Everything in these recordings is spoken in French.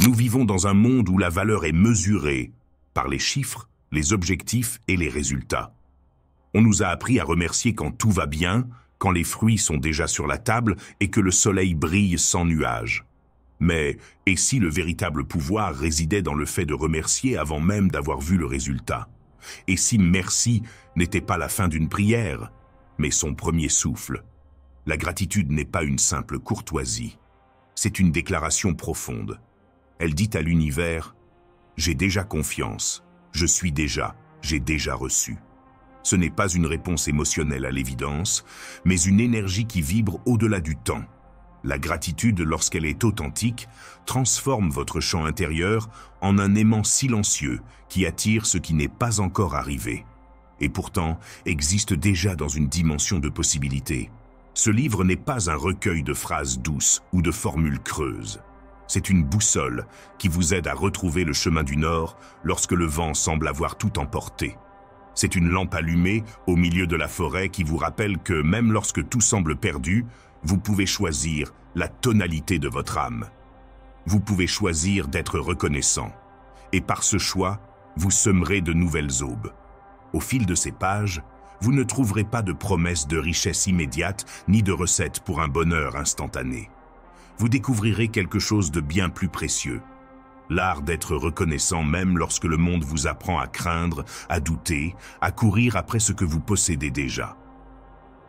Nous vivons dans un monde où la valeur est mesurée par les chiffres, les objectifs et les résultats. On nous a appris à remercier quand tout va bien, quand les fruits sont déjà sur la table et que le soleil brille sans nuages. Mais, et si le véritable pouvoir résidait dans le fait de remercier avant même d'avoir vu le résultat? Et si merci n'était pas la fin d'une prière, mais son premier souffle? La gratitude n'est pas une simple courtoisie. C'est une déclaration profonde. Elle dit à l'univers « J'ai déjà confiance, je suis déjà, j'ai déjà reçu ». Ce n'est pas une réponse émotionnelle à l'évidence, mais une énergie qui vibre au-delà du temps. La gratitude, lorsqu'elle est authentique, transforme votre champ intérieur en un aimant silencieux qui attire ce qui n'est pas encore arrivé. Et pourtant, existe déjà dans une dimension de possibilités. Ce livre n'est pas un recueil de phrases douces ou de formules creuses. C'est une boussole qui vous aide à retrouver le chemin du Nord lorsque le vent semble avoir tout emporté. C'est une lampe allumée au milieu de la forêt qui vous rappelle que même lorsque tout semble perdu, vous pouvez choisir la tonalité de votre âme. Vous pouvez choisir d'être reconnaissant. Et par ce choix, vous semerez de nouvelles aubes. Au fil de ces pages, vous ne trouverez pas de promesses de richesse immédiate ni de recettes pour un bonheur instantané. Vous découvrirez quelque chose de bien plus précieux. L'art d'être reconnaissant même lorsque le monde vous apprend à craindre, à douter, à courir après ce que vous possédez déjà.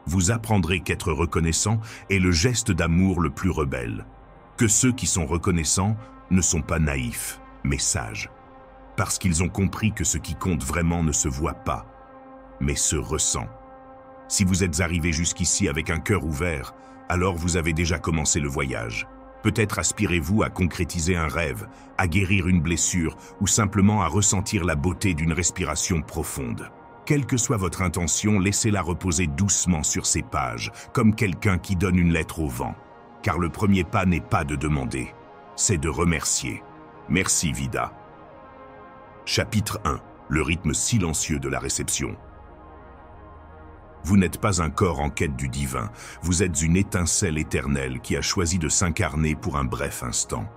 Vous apprendrez qu'être reconnaissant est le geste d'amour le plus rebelle, que ceux qui sont reconnaissants ne sont pas naïfs, mais sages, parce qu'ils ont compris que ce qui compte vraiment ne se voit pas, mais se ressent. Si vous êtes arrivé jusqu'ici avec un cœur ouvert, alors vous avez déjà commencé le voyage. Peut-être aspirez-vous à concrétiser un rêve, à guérir une blessure ou simplement à ressentir la beauté d'une respiration profonde. Quelle que soit votre intention, laissez-la reposer doucement sur ces pages, comme quelqu'un qui donne une lettre au vent. Car le premier pas n'est pas de demander, c'est de remercier. Merci Vida. Chapitre 1. Le rythme silencieux de la réception. Vous n'êtes pas un corps en quête du divin, vous êtes une étincelle éternelle qui a choisi de s'incarner pour un bref instant.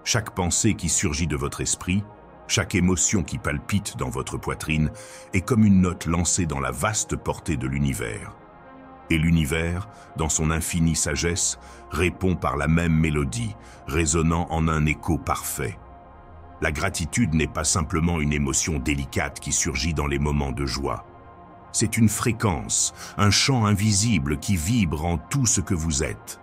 Chaque pensée qui surgit de votre esprit, chaque émotion qui palpite dans votre poitrine est comme une note lancée dans la vaste portée de l'univers. Et l'univers, dans son infinie sagesse, répond par la même mélodie, résonnant en un écho parfait. La gratitude n'est pas simplement une émotion délicate qui surgit dans les moments de joie. C'est une fréquence, un chant invisible qui vibre en tout ce que vous êtes.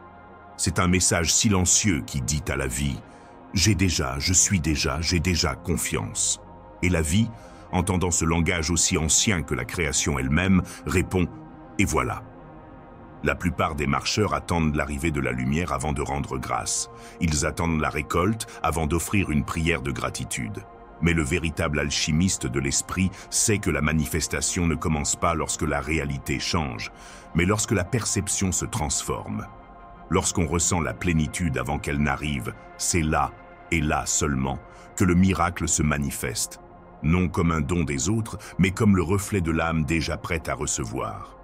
C'est un message silencieux qui dit à la vie « J'ai déjà, je suis déjà, j'ai déjà confiance ». Et la vie, entendant ce langage aussi ancien que la création elle-même, répond « Et voilà ». La plupart des marcheurs attendent l'arrivée de la lumière avant de rendre grâce. Ils attendent la récolte avant d'offrir une prière de gratitude. Mais le véritable alchimiste de l'esprit sait que la manifestation ne commence pas lorsque la réalité change, mais lorsque la perception se transforme. Lorsqu'on ressent la plénitude avant qu'elle n'arrive, c'est là, et là seulement, que le miracle se manifeste. Non comme un don des autres, mais comme le reflet de l'âme déjà prête à recevoir.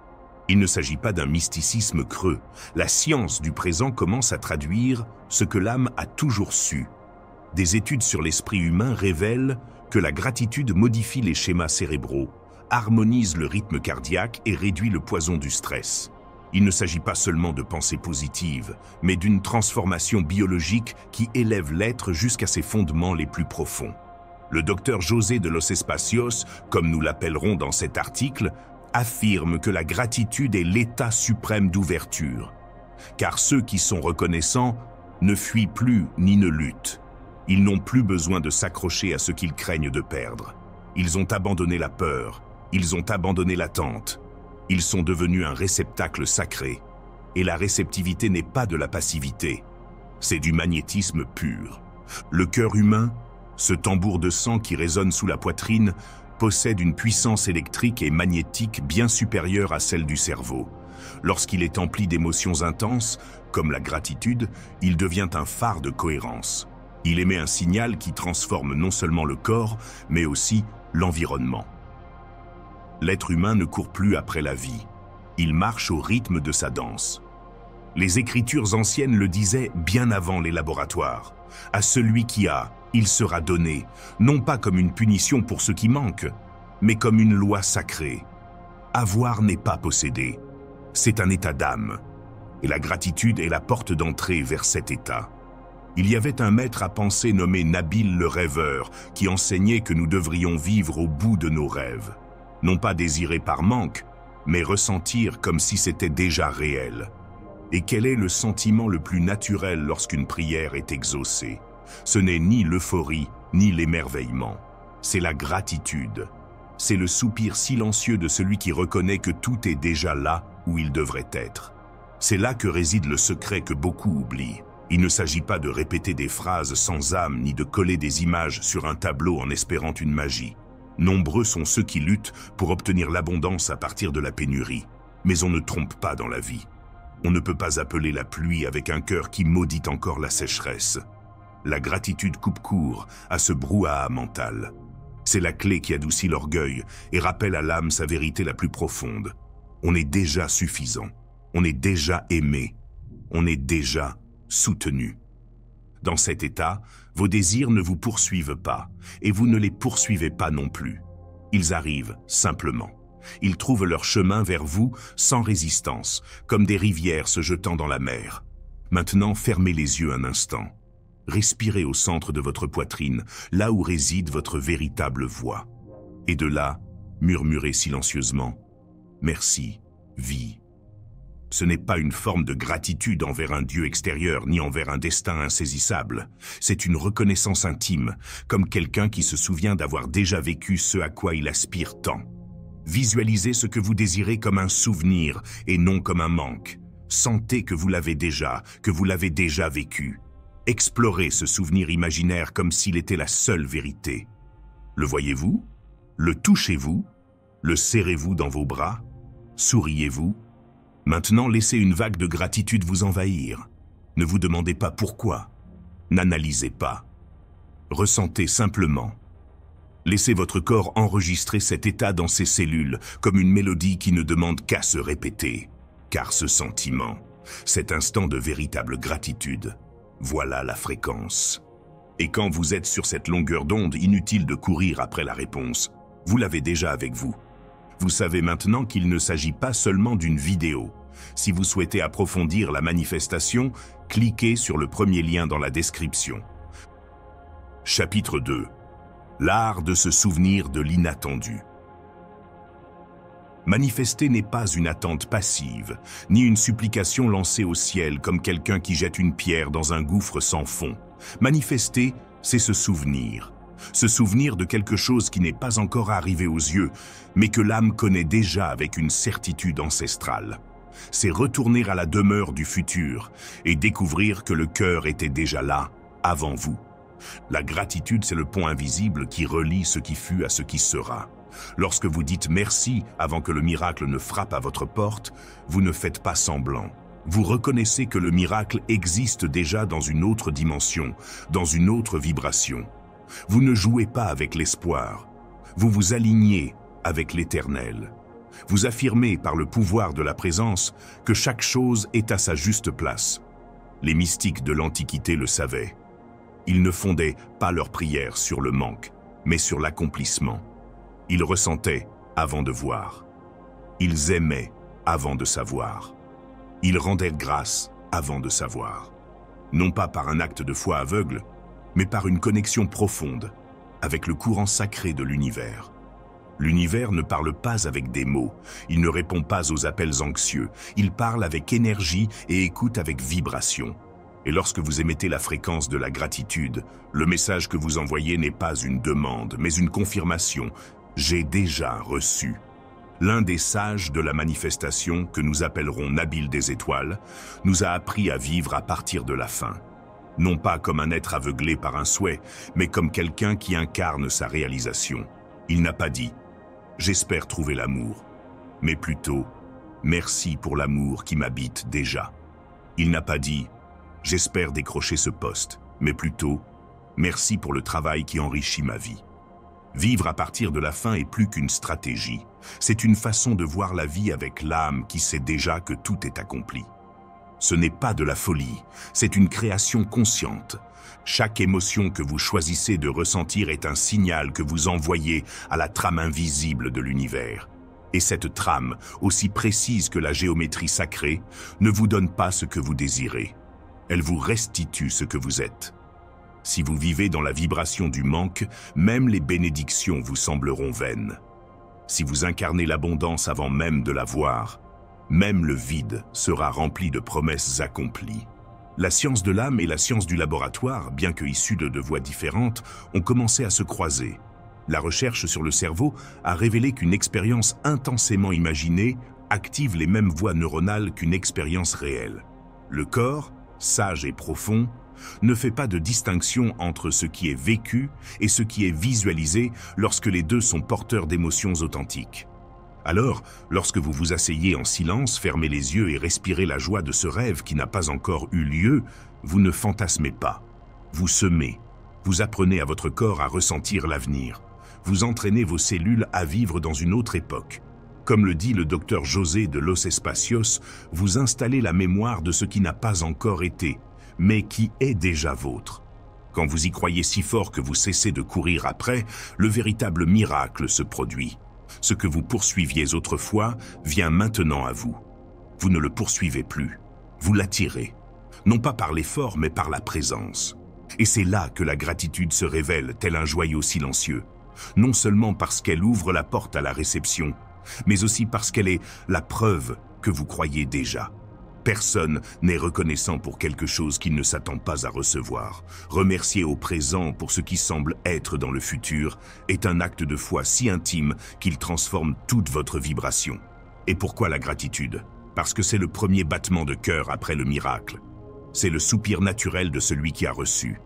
Il ne s'agit pas d'un mysticisme creux. La science du présent commence à traduire ce que l'âme a toujours su. Des études sur l'esprit humain révèlent que la gratitude modifie les schémas cérébraux, harmonise le rythme cardiaque et réduit le poison du stress. Il ne s'agit pas seulement de pensées positives, mais d'une transformation biologique qui élève l'être jusqu'à ses fondements les plus profonds. Le docteur José de los Espacios, comme nous l'appellerons dans cet article, affirme que la gratitude est l'état suprême d'ouverture. Car ceux qui sont reconnaissants ne fuient plus ni ne luttent. Ils n'ont plus besoin de s'accrocher à ce qu'ils craignent de perdre. Ils ont abandonné la peur, ils ont abandonné l'attente. Ils sont devenus un réceptacle sacré. Et la réceptivité n'est pas de la passivité, c'est du magnétisme pur. Le cœur humain, ce tambour de sang qui résonne sous la poitrine, possède une puissance électrique et magnétique bien supérieure à celle du cerveau. Lorsqu'il est empli d'émotions intenses, comme la gratitude, il devient un phare de cohérence. Il émet un signal qui transforme non seulement le corps, mais aussi l'environnement. L'être humain ne court plus après la vie. Il marche au rythme de sa danse. Les écritures anciennes le disaient bien avant les laboratoires. À celui qui a, il sera donné, non pas comme une punition pour ce qui manque, mais comme une loi sacrée. Avoir n'est pas posséder, c'est un état d'âme. Et la gratitude est la porte d'entrée vers cet état. Il y avait un maître à penser nommé Nabil le rêveur, qui enseignait que nous devrions vivre au bout de nos rêves. Non pas désirer par manque, mais ressentir comme si c'était déjà réel. Et quel est le sentiment le plus naturel lorsqu'une prière est exaucée? Ce n'est ni l'euphorie, ni l'émerveillement. C'est la gratitude. C'est le soupir silencieux de celui qui reconnaît que tout est déjà là où il devrait être. C'est là que réside le secret que beaucoup oublient. Il ne s'agit pas de répéter des phrases sans âme ni de coller des images sur un tableau en espérant une magie. Nombreux sont ceux qui luttent pour obtenir l'abondance à partir de la pénurie. Mais on ne trompe pas dans la vie. On ne peut pas appeler la pluie avec un cœur qui maudit encore la sécheresse. La gratitude coupe court à ce brouhaha mental. C'est la clé qui adoucit l'orgueil et rappelle à l'âme sa vérité la plus profonde. On est déjà suffisant. On est déjà aimé. On est déjà soutenu. Dans cet état, vos désirs ne vous poursuivent pas, et vous ne les poursuivez pas non plus. Ils arrivent simplement. Ils trouvent leur chemin vers vous sans résistance, comme des rivières se jetant dans la mer. Maintenant, fermez les yeux un instant. Respirez au centre de votre poitrine, là où réside votre véritable voix. Et de là, murmurez silencieusement « Merci, vie ». Ce n'est pas une forme de gratitude envers un Dieu extérieur ni envers un destin insaisissable. C'est une reconnaissance intime, comme quelqu'un qui se souvient d'avoir déjà vécu ce à quoi il aspire tant. Visualisez ce que vous désirez comme un souvenir et non comme un manque. Sentez que vous l'avez déjà vécu. Explorez ce souvenir imaginaire comme s'il était la seule vérité. Le voyez-vous? Le touchez-vous? Le serrez-vous dans vos bras? Souriez-vous? Maintenant, laissez une vague de gratitude vous envahir. Ne vous demandez pas pourquoi. N'analysez pas. Ressentez simplement. Laissez votre corps enregistrer cet état dans ses cellules, comme une mélodie qui ne demande qu'à se répéter. Car ce sentiment, cet instant de véritable gratitude, voilà la fréquence. Et quand vous êtes sur cette longueur d'onde, inutile de courir après la réponse. Vous l'avez déjà avec vous. Vous savez maintenant qu'il ne s'agit pas seulement d'une vidéo. Si vous souhaitez approfondir la manifestation, cliquez sur le premier lien dans la description. Chapitre 2. L'art de se souvenir de l'inattendu. Manifester n'est pas une attente passive, ni une supplication lancée au ciel comme quelqu'un qui jette une pierre dans un gouffre sans fond. Manifester, c'est se souvenir. Se souvenir de quelque chose qui n'est pas encore arrivé aux yeux, mais que l'âme connaît déjà avec une certitude ancestrale. C'est retourner à la demeure du futur et découvrir que le cœur était déjà là, avant vous. La gratitude, c'est le pont invisible qui relie ce qui fut à ce qui sera. Lorsque vous dites merci avant que le miracle ne frappe à votre porte, vous ne faites pas semblant. Vous reconnaissez que le miracle existe déjà dans une autre dimension, dans une autre vibration. Vous ne jouez pas avec l'espoir. Vous vous alignez avec l'Éternel. Vous affirmez par le pouvoir de la présence que chaque chose est à sa juste place. Les mystiques de l'Antiquité le savaient. Ils ne fondaient pas leurs prières sur le manque, mais sur l'accomplissement. Ils ressentaient avant de voir. Ils aimaient avant de savoir. Ils rendaient grâce avant de savoir. Non pas par un acte de foi aveugle, mais par une connexion profonde avec le courant sacré de l'univers. L'univers ne parle pas avec des mots, il ne répond pas aux appels anxieux, il parle avec énergie et écoute avec vibration. Et lorsque vous émettez la fréquence de la gratitude, le message que vous envoyez n'est pas une demande, mais une confirmation. J'ai déjà reçu. L'un des sages de la manifestation, que nous appellerons Nabil des étoiles, nous a appris à vivre à partir de la fin. Non pas comme un être aveuglé par un souhait, mais comme quelqu'un qui incarne sa réalisation. Il n'a pas dit « j'espère trouver l'amour », mais plutôt « merci pour l'amour qui m'habite déjà ». Il n'a pas dit « j'espère décrocher ce poste », mais plutôt « merci pour le travail qui enrichit ma vie ». Vivre à partir de la fin est plus qu'une stratégie, c'est une façon de voir la vie avec l'âme qui sait déjà que tout est accompli. Ce n'est pas de la folie, c'est une création consciente. Chaque émotion que vous choisissez de ressentir est un signal que vous envoyez à la trame invisible de l'univers. Et cette trame, aussi précise que la géométrie sacrée, ne vous donne pas ce que vous désirez. Elle vous restitue ce que vous êtes. Si vous vivez dans la vibration du manque, même les bénédictions vous sembleront vaines. Si vous incarnez l'abondance avant même de la voir, même le vide sera rempli de promesses accomplies. La science de l'âme et la science du laboratoire, bien que issues de deux voies différentes, ont commencé à se croiser. La recherche sur le cerveau a révélé qu'une expérience intensément imaginée active les mêmes voies neuronales qu'une expérience réelle. Le corps, sage et profond, ne fait pas de distinction entre ce qui est vécu et ce qui est visualisé lorsque les deux sont porteurs d'émotions authentiques. Alors, lorsque vous vous asseyez en silence, fermez les yeux et respirez la joie de ce rêve qui n'a pas encore eu lieu, vous ne fantasmez pas. Vous semez. Vous apprenez à votre corps à ressentir l'avenir. Vous entraînez vos cellules à vivre dans une autre époque. Comme le dit le docteur José de Los Espacios, vous installez la mémoire de ce qui n'a pas encore été, mais qui est déjà vôtre. Quand vous y croyez si fort que vous cessez de courir après, le véritable miracle se produit. Ce que vous poursuiviez autrefois vient maintenant à vous. Vous ne le poursuivez plus. Vous l'attirez. Non pas par l'effort, mais par la présence. Et c'est là que la gratitude se révèle tel un joyau silencieux. Non seulement parce qu'elle ouvre la porte à la réception, mais aussi parce qu'elle est la preuve que vous croyez déjà. Personne n'est reconnaissant pour quelque chose qu'il ne s'attend pas à recevoir. Remercier au présent pour ce qui semble être dans le futur est un acte de foi si intime qu'il transforme toute votre vibration. Et pourquoi la gratitude? Parce que c'est le premier battement de cœur après le miracle. C'est le soupir naturel de celui qui a reçu.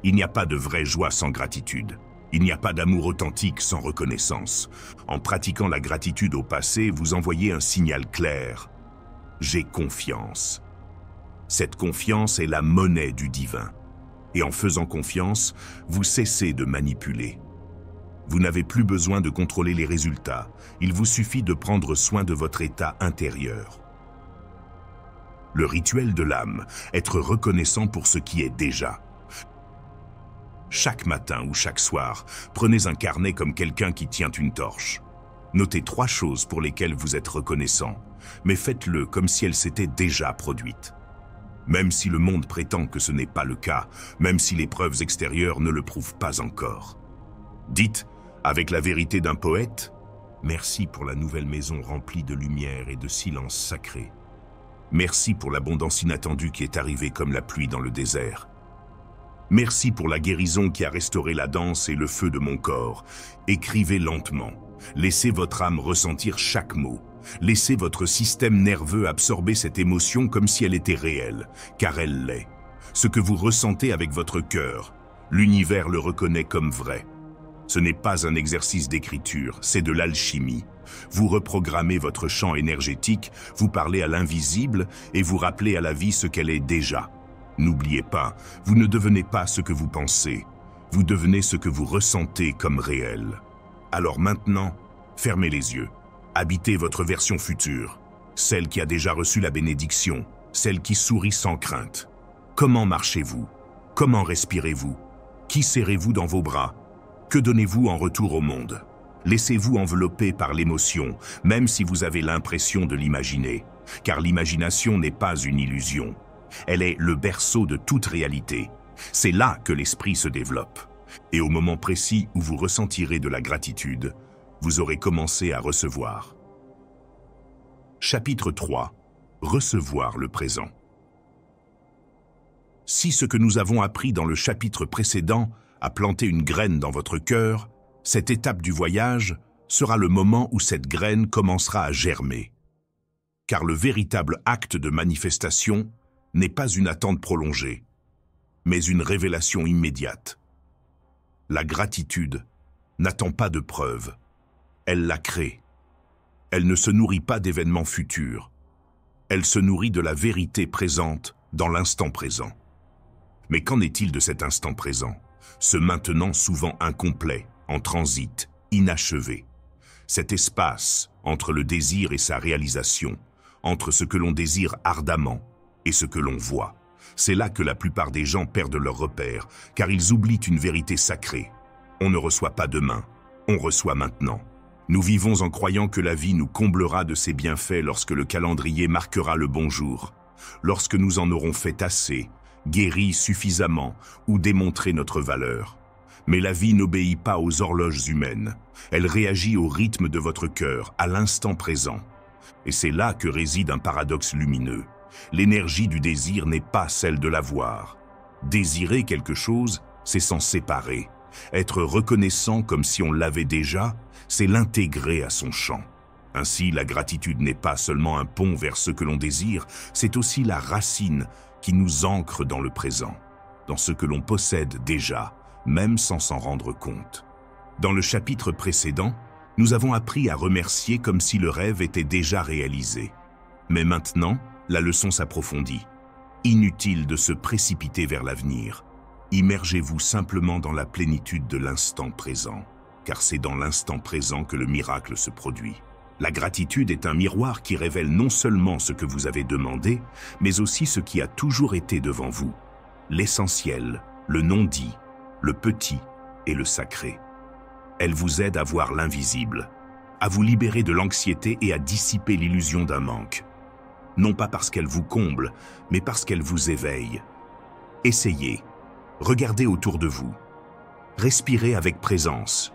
Il n'y a pas de vraie joie sans gratitude. Il n'y a pas d'amour authentique sans reconnaissance. En pratiquant la gratitude au passé, vous envoyez un signal clair. J'ai confiance. Cette confiance est la monnaie du divin. Et en faisant confiance, vous cessez de manipuler. Vous n'avez plus besoin de contrôler les résultats. Il vous suffit de prendre soin de votre état intérieur. Le rituel de l'âme, être reconnaissant pour ce qui est déjà. Chaque matin ou chaque soir, prenez un carnet comme quelqu'un qui tient une torche. Notez 3 choses pour lesquelles vous êtes reconnaissant, mais faites-le comme si elles s'étaient déjà produites. Même si le monde prétend que ce n'est pas le cas, même si les preuves extérieures ne le prouvent pas encore. Dites, avec la vérité d'un poète, « Merci pour la nouvelle maison remplie de lumière et de silence sacré. Merci pour l'abondance inattendue qui est arrivée comme la pluie dans le désert. Merci pour la guérison qui a restauré la danse et le feu de mon corps. Écrivez lentement. Laissez votre âme ressentir chaque mot. Laissez votre système nerveux absorber cette émotion comme si elle était réelle, car elle l'est. Ce que vous ressentez avec votre cœur, l'univers le reconnaît comme vrai. Ce n'est pas un exercice d'écriture, c'est de l'alchimie. Vous reprogrammez votre champ énergétique, vous parlez à l'invisible et vous rappelez à la vie ce qu'elle est déjà. N'oubliez pas, vous ne devenez pas ce que vous pensez, vous devenez ce que vous ressentez comme réel. Alors maintenant, fermez les yeux. Habitez votre version future, celle qui a déjà reçu la bénédiction, celle qui sourit sans crainte. Comment marchez-vous? Comment respirez-vous? Qui serrez-vous dans vos bras? Que donnez-vous en retour au monde? Laissez-vous envelopper par l'émotion, même si vous avez l'impression de l'imaginer, car l'imagination n'est pas une illusion. Elle est le berceau de toute réalité. C'est là que l'esprit se développe. Et au moment précis où vous ressentirez de la gratitude, vous aurez commencé à recevoir. Chapitre 3. Recevoir le présent. Si ce que nous avons appris dans le chapitre précédent a planté une graine dans votre cœur, cette étape du voyage sera le moment où cette graine commencera à germer. Car le véritable acte de manifestation n'est pas une attente prolongée, mais une révélation immédiate. La gratitude n'attend pas de preuves, elle la crée. Elle ne se nourrit pas d'événements futurs, elle se nourrit de la vérité présente dans l'instant présent. Mais qu'en est-il de cet instant présent, ce maintenant souvent incomplet, en transit, inachevé? Cet espace entre le désir et sa réalisation, entre ce que l'on désire ardemment et ce que l'on voit, C'est là que la plupart des gens perdent leur repère, car ils oublient une vérité sacrée. On ne reçoit pas demain, on reçoit maintenant. Nous vivons en croyant que la vie nous comblera de ses bienfaits lorsque le calendrier marquera le bon jour, lorsque nous en aurons fait assez, guéri suffisamment ou démontré notre valeur. Mais la vie n'obéit pas aux horloges humaines. Elle réagit au rythme de votre cœur, à l'instant présent. Et c'est là que réside un paradoxe lumineux. L'énergie du désir n'est pas celle de l'avoir. Désirer quelque chose, c'est s'en séparer. Être reconnaissant comme si on l'avait déjà, c'est l'intégrer à son champ. Ainsi, la gratitude n'est pas seulement un pont vers ce que l'on désire, c'est aussi la racine qui nous ancre dans le présent, dans ce que l'on possède déjà, même sans s'en rendre compte. Dans le chapitre précédent, nous avons appris à remercier comme si le rêve était déjà réalisé. Mais maintenant, la leçon s'approfondit. Inutile de se précipiter vers l'avenir. Immergez-vous simplement dans la plénitude de l'instant présent, car c'est dans l'instant présent que le miracle se produit. La gratitude est un miroir qui révèle non seulement ce que vous avez demandé, mais aussi ce qui a toujours été devant vous. L'essentiel, le non-dit, le petit et le sacré. Elle vous aide à voir l'invisible, à vous libérer de l'anxiété et à dissiper l'illusion d'un manque. Non pas parce qu'elle vous comble, mais parce qu'elle vous éveille. Essayez. Regardez autour de vous. Respirez avec présence.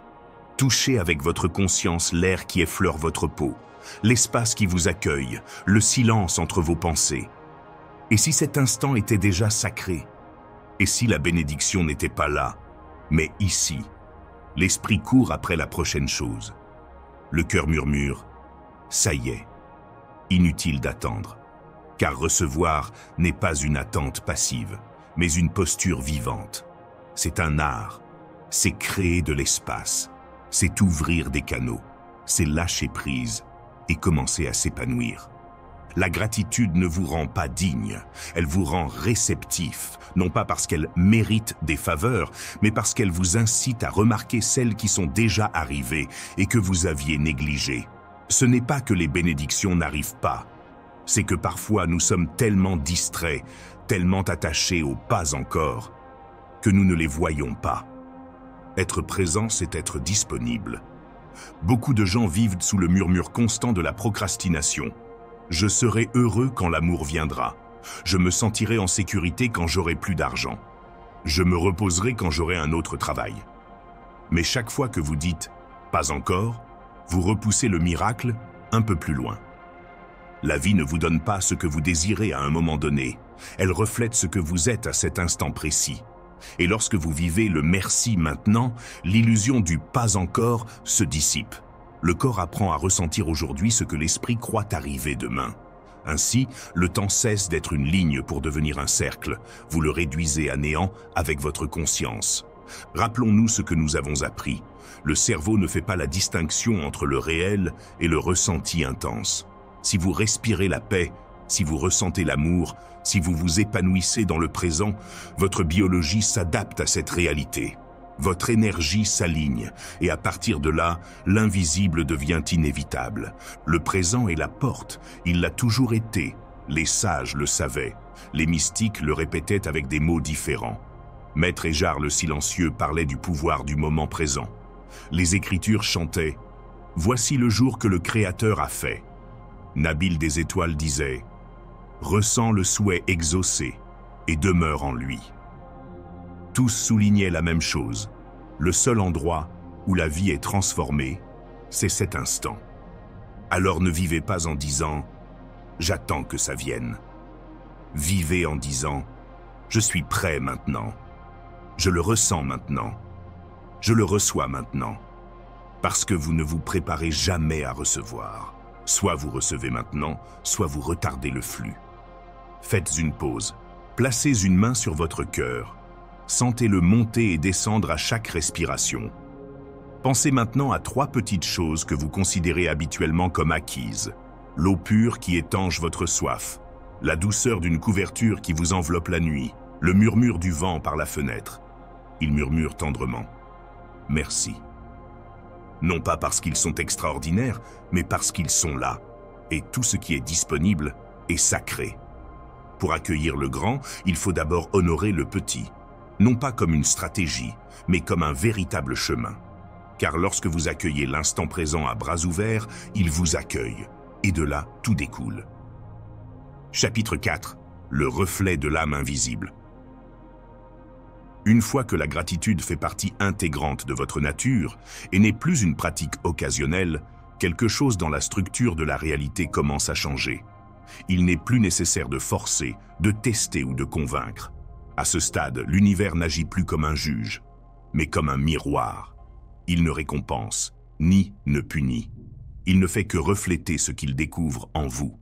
Touchez avec votre conscience l'air qui effleure votre peau, l'espace qui vous accueille, le silence entre vos pensées. Et si cet instant était déjà sacré? Et si la bénédiction n'était pas là, mais ici? L'esprit court après la prochaine chose. Le cœur murmure « Ça y est ». Inutile d'attendre, car recevoir n'est pas une attente passive, mais une posture vivante. C'est un art, c'est créer de l'espace, c'est ouvrir des canaux, c'est lâcher prise et commencer à s'épanouir. La gratitude ne vous rend pas digne, elle vous rend réceptif, non pas parce qu'elle mérite des faveurs, mais parce qu'elle vous incite à remarquer celles qui sont déjà arrivées et que vous aviez négligées. Ce n'est pas que les bénédictions n'arrivent pas, c'est que parfois nous sommes tellement distraits, tellement attachés au « pas encore », que nous ne les voyons pas. Être présent, c'est être disponible. Beaucoup de gens vivent sous le murmure constant de la procrastination. Je serai heureux quand l'amour viendra. Je me sentirai en sécurité quand j'aurai plus d'argent. Je me reposerai quand j'aurai un autre travail. Mais chaque fois que vous dites « pas encore », vous repoussez le miracle un peu plus loin. La vie ne vous donne pas ce que vous désirez à un moment donné. Elle reflète ce que vous êtes à cet instant précis. Et lorsque vous vivez le merci maintenant, l'illusion du pas encore se dissipe. Le corps apprend à ressentir aujourd'hui ce que l'esprit croit arriver demain. Ainsi, le temps cesse d'être une ligne pour devenir un cercle. Vous le réduisez à néant avec votre conscience. Rappelons-nous ce que nous avons appris. Le cerveau ne fait pas la distinction entre le réel et le ressenti intense. Si vous respirez la paix, si vous ressentez l'amour, si vous vous épanouissez dans le présent, votre biologie s'adapte à cette réalité. Votre énergie s'aligne et à partir de là, l'invisible devient inévitable. Le présent est la porte, il l'a toujours été. Les sages le savaient, les mystiques le répétaient avec des mots différents. Maître Éjar le silencieux parlait du pouvoir du moment présent. Les Écritures chantaient « Voici le jour que le Créateur a fait ». Nabil des Étoiles disait « Ressens le souhait exaucé et demeure en lui ». Tous soulignaient la même chose. Le seul endroit où la vie est transformée, c'est cet instant. Alors ne vivez pas en disant « J'attends que ça vienne ». Vivez en disant « Je suis prêt maintenant. Je le ressens maintenant. Je le reçois maintenant. » Parce que vous ne vous préparez jamais à recevoir. Soit vous recevez maintenant, soit vous retardez le flux. Faites une pause. Placez une main sur votre cœur. Sentez-le monter et descendre à chaque respiration. Pensez maintenant à 3 petites choses que vous considérez habituellement comme acquises. L'eau pure qui étanche votre soif, la douceur d'une couverture qui vous enveloppe la nuit, le murmure du vent par la fenêtre. Il murmure tendrement « Merci ». Non pas parce qu'ils sont extraordinaires, mais parce qu'ils sont là. Et tout ce qui est disponible est sacré. Pour accueillir le grand, il faut d'abord honorer le petit. Non pas comme une stratégie, mais comme un véritable chemin. Car lorsque vous accueillez l'instant présent à bras ouverts, il vous accueille. Et de là, tout découle. Chapitre 4. Le reflet de l'âme invisible. Une fois que la gratitude fait partie intégrante de votre nature et n'est plus une pratique occasionnelle, quelque chose dans la structure de la réalité commence à changer. Il n'est plus nécessaire de forcer, de tester ou de convaincre. À ce stade, l'univers n'agit plus comme un juge, mais comme un miroir. Il ne récompense, ni ne punit. Il ne fait que refléter ce qu'il découvre en vous.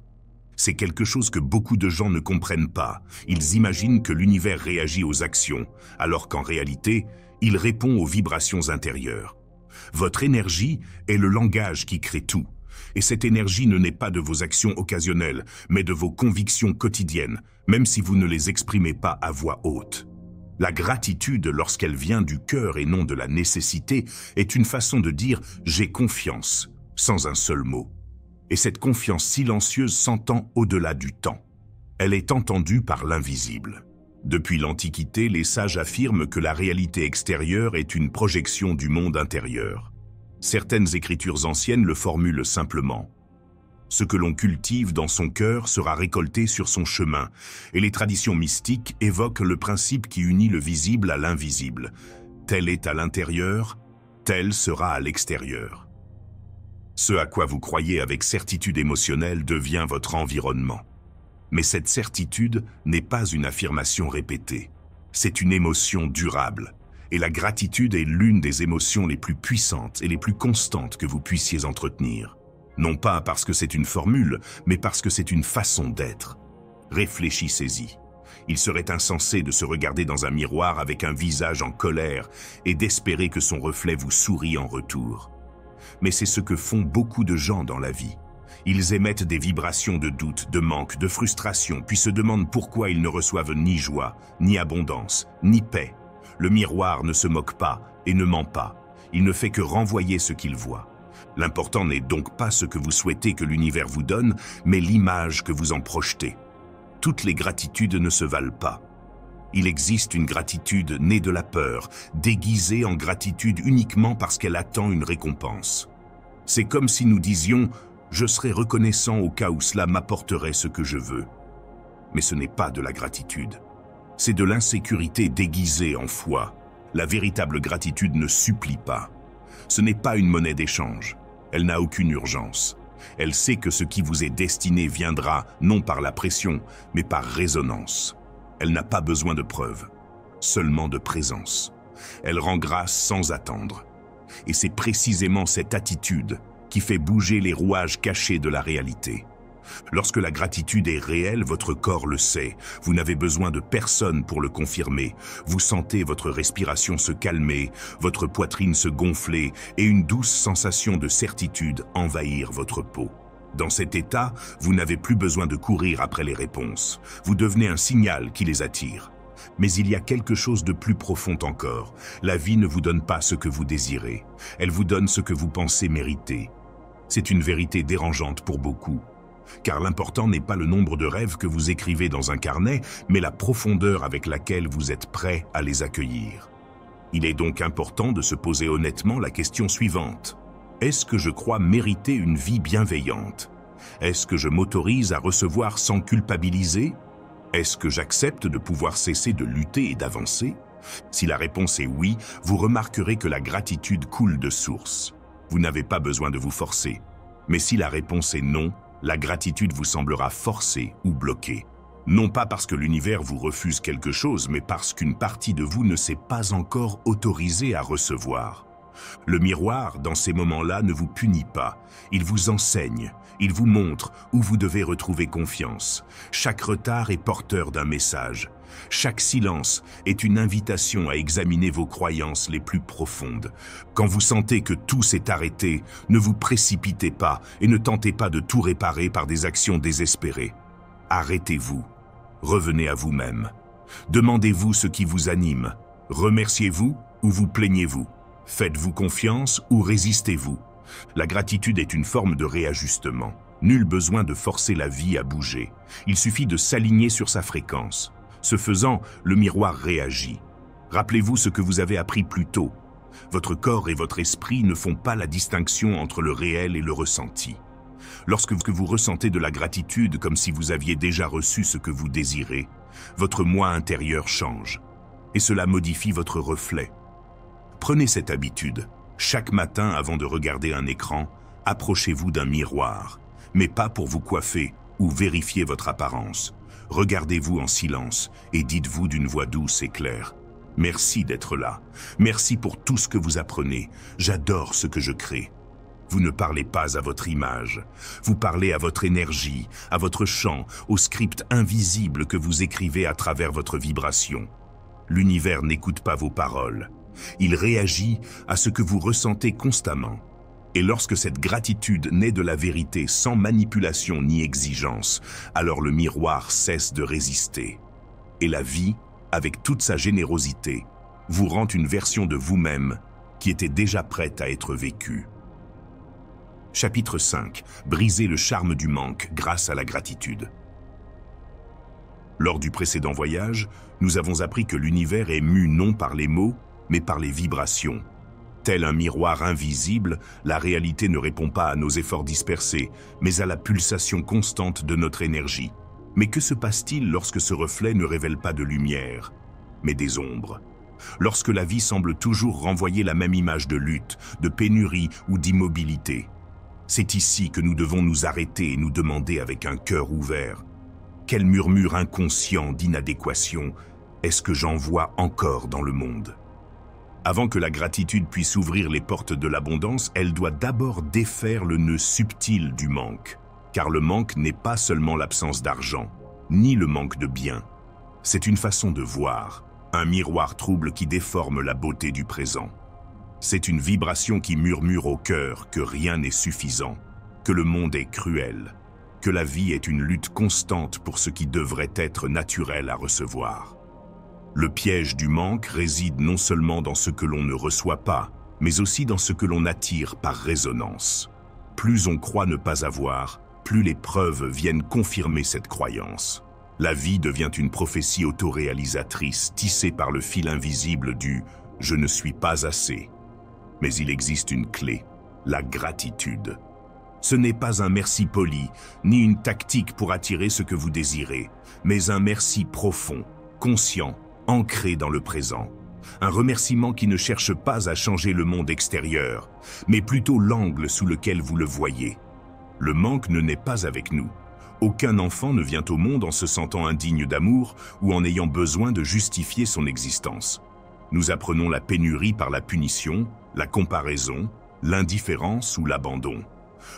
C'est quelque chose que beaucoup de gens ne comprennent pas. Ils imaginent que l'univers réagit aux actions, alors qu'en réalité, il répond aux vibrations intérieures. Votre énergie est le langage qui crée tout. Et cette énergie ne naît pas de vos actions occasionnelles, mais de vos convictions quotidiennes, même si vous ne les exprimez pas à voix haute. La gratitude, lorsqu'elle vient du cœur et non de la nécessité, est une façon de dire « j'ai confiance », sans un seul mot. Et cette confiance silencieuse s'entend au-delà du temps. Elle est entendue par l'invisible. Depuis l'Antiquité, les sages affirment que la réalité extérieure est une projection du monde intérieur. Certaines écritures anciennes le formulent simplement. Ce que l'on cultive dans son cœur sera récolté sur son chemin, et les traditions mystiques évoquent le principe qui unit le visible à l'invisible. Tel est à l'intérieur, tel sera à l'extérieur. Ce à quoi vous croyez avec certitude émotionnelle devient votre environnement. Mais cette certitude n'est pas une affirmation répétée. C'est une émotion durable. Et la gratitude est l'une des émotions les plus puissantes et les plus constantes que vous puissiez entretenir. Non pas parce que c'est une formule, mais parce que c'est une façon d'être. Réfléchissez-y. Il serait insensé de se regarder dans un miroir avec un visage en colère et d'espérer que son reflet vous sourie en retour. Mais c'est ce que font beaucoup de gens dans la vie. Ils émettent des vibrations de doute, de manque, de frustration, puis se demandent pourquoi ils ne reçoivent ni joie, ni abondance, ni paix. Le miroir ne se moque pas et ne ment pas. Il ne fait que renvoyer ce qu'il voit. L'important n'est donc pas ce que vous souhaitez que l'univers vous donne, mais l'image que vous en projetez. Toutes les gratitudes ne se valent pas. Il existe une gratitude née de la peur, déguisée en gratitude uniquement parce qu'elle attend une récompense. C'est comme si nous disions « je serai reconnaissant au cas où cela m'apporterait ce que je veux ». Mais ce n'est pas de la gratitude. C'est de l'insécurité déguisée en foi. La véritable gratitude ne supplie pas. Ce n'est pas une monnaie d'échange. Elle n'a aucune urgence. Elle sait que ce qui vous est destiné viendra non par la pression, mais par résonance. Elle n'a pas besoin de preuves, seulement de présence. Elle rend grâce sans attendre. Et c'est précisément cette attitude qui fait bouger les rouages cachés de la réalité. Lorsque la gratitude est réelle, votre corps le sait. Vous n'avez besoin de personne pour le confirmer. Vous sentez votre respiration se calmer, votre poitrine se gonfler et une douce sensation de certitude envahir votre peau. Dans cet état, vous n'avez plus besoin de courir après les réponses. Vous devenez un signal qui les attire. Mais il y a quelque chose de plus profond encore. La vie ne vous donne pas ce que vous désirez. Elle vous donne ce que vous pensez mériter. C'est une vérité dérangeante pour beaucoup. Car l'important n'est pas le nombre de rêves que vous écrivez dans un carnet, mais la profondeur avec laquelle vous êtes prêt à les accueillir. Il est donc important de se poser honnêtement la question suivante. Est-ce que je crois mériter une vie bienveillante? Est-ce que je m'autorise à recevoir sans culpabiliser? Est-ce que j'accepte de pouvoir cesser de lutter et d'avancer? Si la réponse est oui, vous remarquerez que la gratitude coule de source. Vous n'avez pas besoin de vous forcer. Mais si la réponse est non, la gratitude vous semblera forcée ou bloquée. Non pas parce que l'univers vous refuse quelque chose, mais parce qu'une partie de vous ne s'est pas encore autorisée à recevoir. Le miroir, dans ces moments-là, ne vous punit pas. Il vous enseigne, il vous montre où vous devez retrouver confiance. Chaque retard est porteur d'un message. Chaque silence est une invitation à examiner vos croyances les plus profondes. Quand vous sentez que tout s'est arrêté, ne vous précipitez pas et ne tentez pas de tout réparer par des actions désespérées. Arrêtez-vous. Revenez à vous-même. Demandez-vous ce qui vous anime. Remerciez-vous ou vous plaignez-vous. Faites-vous confiance ou résistez-vous. La gratitude est une forme de réajustement. Nul besoin de forcer la vie à bouger. Il suffit de s'aligner sur sa fréquence. Ce faisant, le miroir réagit. Rappelez-vous ce que vous avez appris plus tôt. Votre corps et votre esprit ne font pas la distinction entre le réel et le ressenti. Lorsque vous ressentez de la gratitude comme si vous aviez déjà reçu ce que vous désirez, votre moi intérieur change. Et cela modifie votre reflet. Prenez cette habitude. Chaque matin, avant de regarder un écran, approchez-vous d'un miroir. Mais pas pour vous coiffer ou vérifier votre apparence. Regardez-vous en silence et dites-vous d'une voix douce et claire: merci d'être là. Merci pour tout ce que vous apprenez. J'adore ce que je crée. Vous ne parlez pas à votre image. Vous parlez à votre énergie, à votre chant, au script invisible que vous écrivez à travers votre vibration. L'univers n'écoute pas vos paroles. Il réagit à ce que vous ressentez constamment. Et lorsque cette gratitude naît de la vérité sans manipulation ni exigence, alors le miroir cesse de résister. Et la vie, avec toute sa générosité, vous rend une version de vous-même qui était déjà prête à être vécue. Chapitre 5. Briser le charme du manque grâce à la gratitude. Lors du précédent voyage, nous avons appris que l'univers est mu non par les mots, mais par les vibrations. Tel un miroir invisible, la réalité ne répond pas à nos efforts dispersés, mais à la pulsation constante de notre énergie. Mais que se passe-t-il lorsque ce reflet ne révèle pas de lumière, mais des ombres? Lorsque la vie semble toujours renvoyer la même image de lutte, de pénurie ou d'immobilité? C'est ici que nous devons nous arrêter et nous demander avec un cœur ouvert: quel murmure inconscient d'inadéquation est-ce que j'envoie encore dans le monde? Avant que la gratitude puisse ouvrir les portes de l'abondance, elle doit d'abord défaire le nœud subtil du manque. Car le manque n'est pas seulement l'absence d'argent, ni le manque de biens. C'est une façon de voir, un miroir trouble qui déforme la beauté du présent. C'est une vibration qui murmure au cœur que rien n'est suffisant, que le monde est cruel, que la vie est une lutte constante pour ce qui devrait être naturel à recevoir. Le piège du manque réside non seulement dans ce que l'on ne reçoit pas, mais aussi dans ce que l'on attire par résonance. Plus on croit ne pas avoir, plus les preuves viennent confirmer cette croyance. La vie devient une prophétie autoréalisatrice tissée par le fil invisible du « je ne suis pas assez ». Mais il existe une clé, la gratitude. Ce n'est pas un merci poli, ni une tactique pour attirer ce que vous désirez, mais un merci profond, conscient, ancré dans le présent. Un remerciement qui ne cherche pas à changer le monde extérieur, mais plutôt l'angle sous lequel vous le voyez. Le manque ne naît pas avec nous. Aucun enfant ne vient au monde en se sentant indigne d'amour ou en ayant besoin de justifier son existence. Nous apprenons la pénurie par la punition, la comparaison, l'indifférence ou l'abandon.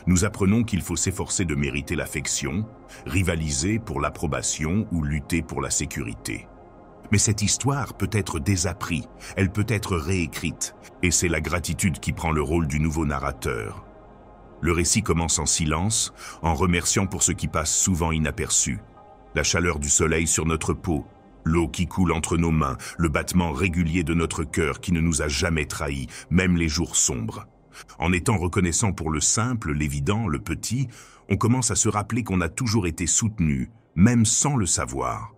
Nous apprenons qu'il faut s'efforcer de mériter l'affection, rivaliser pour l'approbation ou lutter pour la sécurité. Mais cette histoire peut être désapprise, elle peut être réécrite, et c'est la gratitude qui prend le rôle du nouveau narrateur. Le récit commence en silence, en remerciant pour ce qui passe souvent inaperçu. La chaleur du soleil sur notre peau, l'eau qui coule entre nos mains, le battement régulier de notre cœur qui ne nous a jamais trahis, même les jours sombres. En étant reconnaissant pour le simple, l'évident, le petit, on commence à se rappeler qu'on a toujours été soutenu, même sans le savoir.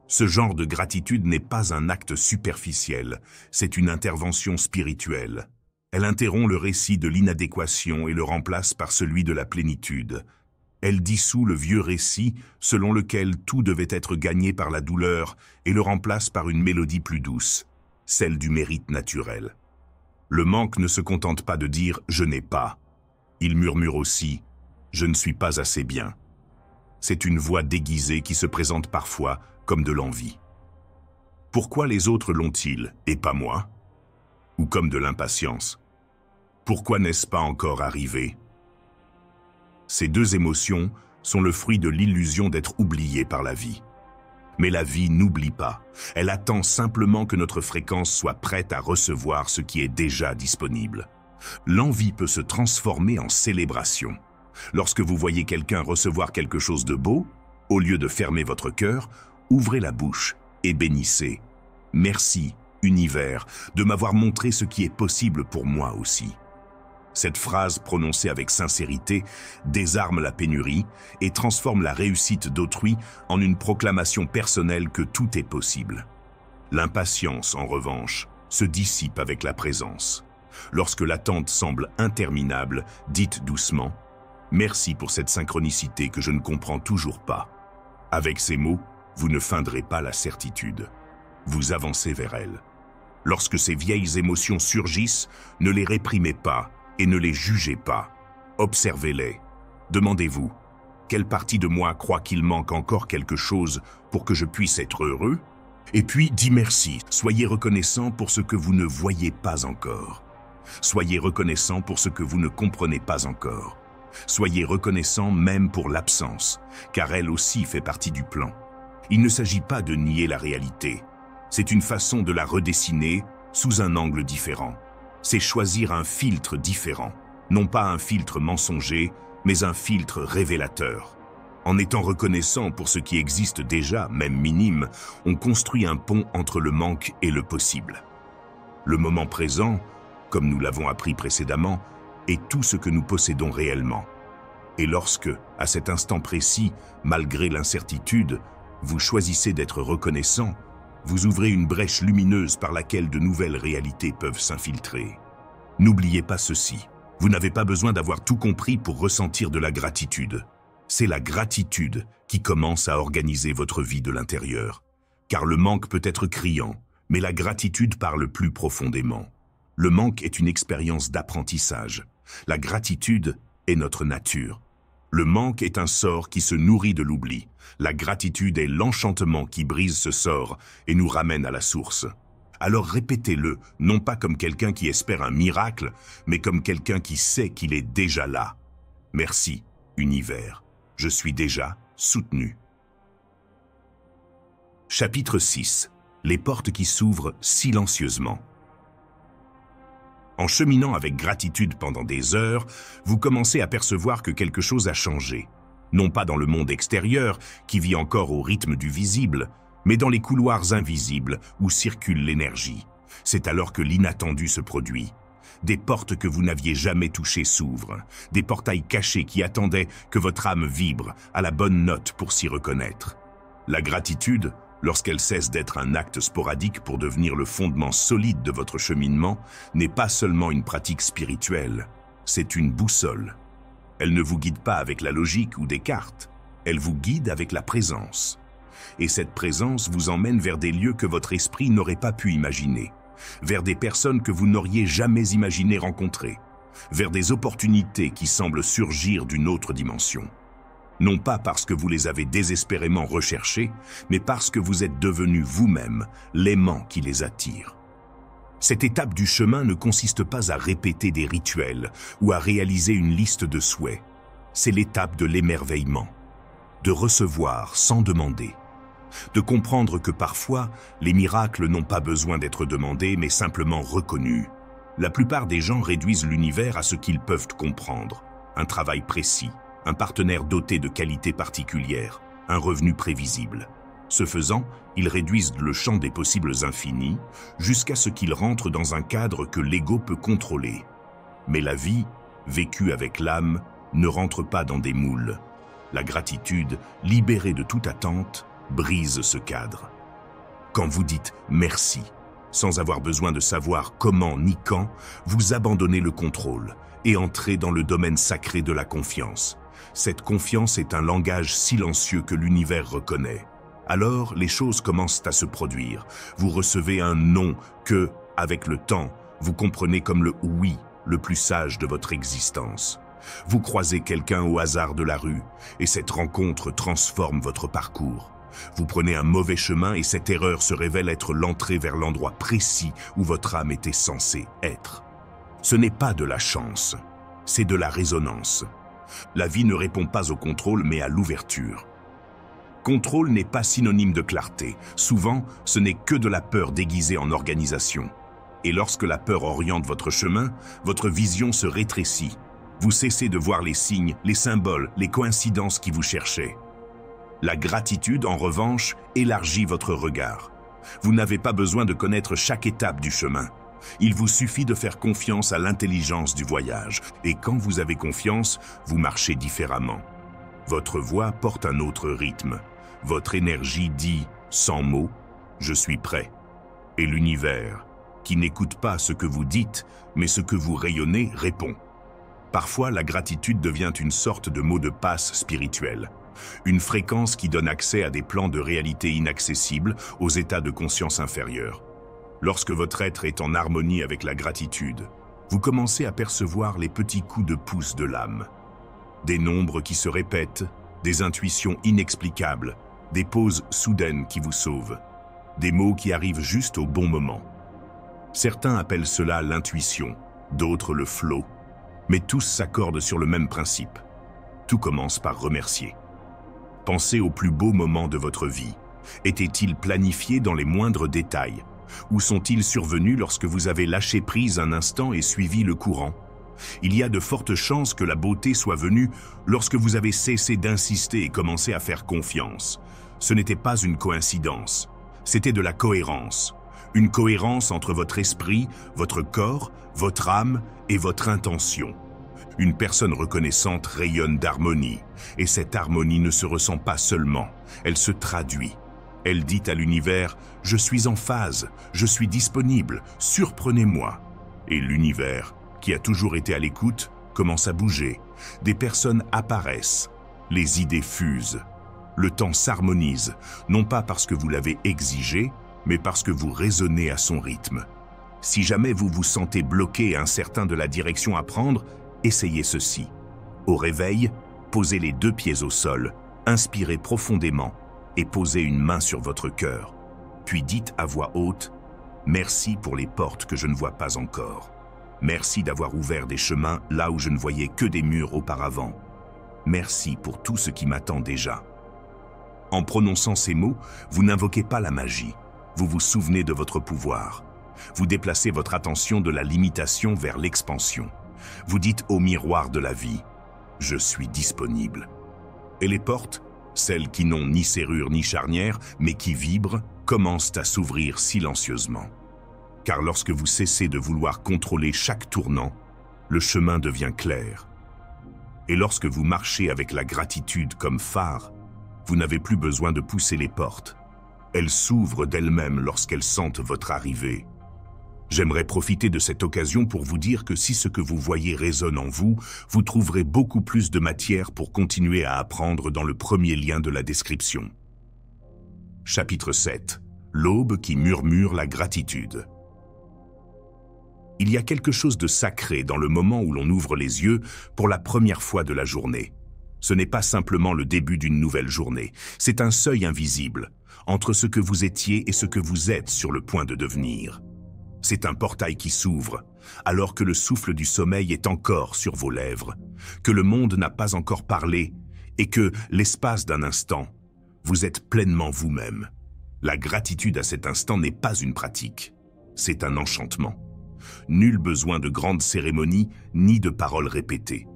Ce genre de gratitude n'est pas un acte superficiel, c'est une intervention spirituelle. Elle interrompt le récit de l'inadéquation et le remplace par celui de la plénitude. Elle dissout le vieux récit selon lequel tout devait être gagné par la douleur et le remplace par une mélodie plus douce, celle du mérite naturel. Le manque ne se contente pas de dire « je n'ai pas ». Il murmure aussi « je ne suis pas assez bien ». C'est une voix déguisée qui se présente parfois comme de l'envie. Pourquoi les autres l'ont-ils et pas moi? Ou comme de l'impatience. Pourquoi n'est-ce pas encore arrivé? Ces deux émotions sont le fruit de l'illusion d'être oublié par la vie. Mais la vie n'oublie pas. Elle attend simplement que notre fréquence soit prête à recevoir ce qui est déjà disponible. L'envie peut se transformer en célébration. Lorsque vous voyez quelqu'un recevoir quelque chose de beau, au lieu de fermer votre cœur, ouvrez la bouche et bénissez. Merci, univers, de m'avoir montré ce qui est possible pour moi aussi. Cette phrase prononcée avec sincérité désarme la pénurie et transforme la réussite d'autrui en une proclamation personnelle que tout est possible. L'impatience, en revanche, se dissipe avec la présence. Lorsque l'attente semble interminable, dites doucement « Merci pour cette synchronicité que je ne comprends toujours pas ». Avec ces mots, vous ne feindrez pas la certitude. Vous avancez vers elle. Lorsque ces vieilles émotions surgissent, ne les réprimez pas et ne les jugez pas. Observez-les. Demandez-vous, quelle partie de moi croit qu'il manque encore quelque chose pour que je puisse être heureux? Et puis, dis merci. Soyez reconnaissant pour ce que vous ne voyez pas encore. Soyez reconnaissant pour ce que vous ne comprenez pas encore. Soyez reconnaissant même pour l'absence, car elle aussi fait partie du plan. Il ne s'agit pas de nier la réalité. C'est une façon de la redessiner sous un angle différent. C'est choisir un filtre différent, non pas un filtre mensonger, mais un filtre révélateur. En étant reconnaissant pour ce qui existe déjà, même minime, on construit un pont entre le manque et le possible. Le moment présent, comme nous l'avons appris précédemment, est tout ce que nous possédons réellement. Et lorsque, à cet instant précis, malgré l'incertitude, vous choisissez d'être reconnaissant, vous ouvrez une brèche lumineuse par laquelle de nouvelles réalités peuvent s'infiltrer. N'oubliez pas ceci, vous n'avez pas besoin d'avoir tout compris pour ressentir de la gratitude. C'est la gratitude qui commence à organiser votre vie de l'intérieur. Car le manque peut être criant, mais la gratitude parle plus profondément. Le manque est une expérience d'apprentissage. La gratitude est notre nature. Le manque est un sort qui se nourrit de l'oubli. La gratitude est l'enchantement qui brise ce sort et nous ramène à la source. Alors répétez-le, non pas comme quelqu'un qui espère un miracle, mais comme quelqu'un qui sait qu'il est déjà là. Merci, univers. Je suis déjà soutenu. Chapitre 6. Les portes qui s'ouvrent silencieusement. En cheminant avec gratitude pendant des heures, vous commencez à percevoir que quelque chose a changé. Non pas dans le monde extérieur, qui vit encore au rythme du visible, mais dans les couloirs invisibles où circule l'énergie. C'est alors que l'inattendu se produit. Des portes que vous n'aviez jamais touchées s'ouvrent, des portails cachés qui attendaient que votre âme vibre à la bonne note pour s'y reconnaître. La gratitude, lorsqu'elle cesse d'être un acte sporadique pour devenir le fondement solide de votre cheminement, n'est pas seulement une pratique spirituelle, c'est une boussole. Elle ne vous guide pas avec la logique ou des cartes, elle vous guide avec la présence. Et cette présence vous emmène vers des lieux que votre esprit n'aurait pas pu imaginer, vers des personnes que vous n'auriez jamais imaginé rencontrer, vers des opportunités qui semblent surgir d'une autre dimension. Non pas parce que vous les avez désespérément recherchées, mais parce que vous êtes devenu vous-même l'aimant qui les attire. Cette étape du chemin ne consiste pas à répéter des rituels ou à réaliser une liste de souhaits. C'est l'étape de l'émerveillement, de recevoir sans demander, de comprendre que parfois, les miracles n'ont pas besoin d'être demandés mais simplement reconnus. La plupart des gens réduisent l'univers à ce qu'ils peuvent comprendre, un travail précis, un partenaire doté de qualités particulières, un revenu prévisible. Ce faisant, ils réduisent le champ des possibles infinis jusqu'à ce qu'ils rentrent dans un cadre que l'ego peut contrôler. Mais la vie, vécue avec l'âme, ne rentre pas dans des moules. La gratitude, libérée de toute attente, brise ce cadre. Quand vous dites « merci », sans avoir besoin de savoir comment ni quand, vous abandonnez le contrôle et entrez dans le domaine sacré de la confiance. Cette confiance est un langage silencieux que l'univers reconnaît. Alors, les choses commencent à se produire. Vous recevez un non que, avec le temps, vous comprenez comme le oui le plus sage de votre existence. Vous croisez quelqu'un au hasard de la rue, et cette rencontre transforme votre parcours. Vous prenez un mauvais chemin et cette erreur se révèle être l'entrée vers l'endroit précis où votre âme était censée être. Ce n'est pas de la chance, c'est de la résonance. La vie ne répond pas au contrôle mais à l'ouverture. Contrôle n'est pas synonyme de clarté. Souvent, ce n'est que de la peur déguisée en organisation. Et lorsque la peur oriente votre chemin, votre vision se rétrécit. Vous cessez de voir les signes, les symboles, les coïncidences qui vous cherchaient. La gratitude, en revanche, élargit votre regard. Vous n'avez pas besoin de connaître chaque étape du chemin. Il vous suffit de faire confiance à l'intelligence du voyage, et quand vous avez confiance, vous marchez différemment. Votre voix porte un autre rythme. Votre énergie dit, sans mots, « Je suis prêt ». Et l'univers, qui n'écoute pas ce que vous dites, mais ce que vous rayonnez, répond. Parfois, la gratitude devient une sorte de mot de passe spirituel. Une fréquence qui donne accès à des plans de réalité inaccessibles, aux états de conscience inférieurs. Lorsque votre être est en harmonie avec la gratitude, vous commencez à percevoir les petits coups de pouce de l'âme. Des nombres qui se répètent, des intuitions inexplicables, des pauses soudaines qui vous sauvent, des mots qui arrivent juste au bon moment. Certains appellent cela l'intuition, d'autres le flow, mais tous s'accordent sur le même principe. Tout commence par remercier. Pensez aux plus beaux moments de votre vie. Étaient-ils planifiés dans les moindres détails? Ou sont-ils survenus lorsque vous avez lâché prise un instant et suivi le courant? Il y a de fortes chances que la beauté soit venue lorsque vous avez cessé d'insister et commencé à faire confiance. Ce n'était pas une coïncidence, c'était de la cohérence. Une cohérence entre votre esprit, votre corps, votre âme et votre intention. Une personne reconnaissante rayonne d'harmonie, et cette harmonie ne se ressent pas seulement, elle se traduit. Elle dit à l'univers « Je suis en phase, je suis disponible, surprenez-moi ». Et l'univers, qui a toujours été à l'écoute, commence à bouger. Des personnes apparaissent, les idées fusent. Le temps s'harmonise, non pas parce que vous l'avez exigé, mais parce que vous résonnez à son rythme. Si jamais vous vous sentez bloqué et incertain de la direction à prendre, essayez ceci. Au réveil, posez les 2 pieds au sol, inspirez profondément et posez une main sur votre cœur. Puis dites à voix haute « Merci pour les portes que je ne vois pas encore. Merci d'avoir ouvert des chemins là où je ne voyais que des murs auparavant. Merci pour tout ce qui m'attend déjà. » En prononçant ces mots, vous n'invoquez pas la magie. Vous vous souvenez de votre pouvoir. Vous déplacez votre attention de la limitation vers l'expansion. Vous dites au miroir de la vie « Je suis disponible ». Et les portes, celles qui n'ont ni serrure ni charnière, mais qui vibrent, commencent à s'ouvrir silencieusement. Car lorsque vous cessez de vouloir contrôler chaque tournant, le chemin devient clair. Et lorsque vous marchez avec la gratitude comme phare, vous n'avez plus besoin de pousser les portes. Elles s'ouvrent d'elles-mêmes lorsqu'elles sentent votre arrivée. J'aimerais profiter de cette occasion pour vous dire que si ce que vous voyez résonne en vous, vous trouverez beaucoup plus de matière pour continuer à apprendre dans le premier lien de la description. Chapitre 7. L'aube qui murmure la gratitude. Il y a quelque chose de sacré dans le moment où l'on ouvre les yeux pour la première fois de la journée. Ce n'est pas simplement le début d'une nouvelle journée, c'est un seuil invisible entre ce que vous étiez et ce que vous êtes sur le point de devenir. C'est un portail qui s'ouvre, alors que le souffle du sommeil est encore sur vos lèvres, que le monde n'a pas encore parlé et que, l'espace d'un instant, vous êtes pleinement vous-même. La gratitude à cet instant n'est pas une pratique, c'est un enchantement. Nul besoin de grandes cérémonies ni de paroles répétées.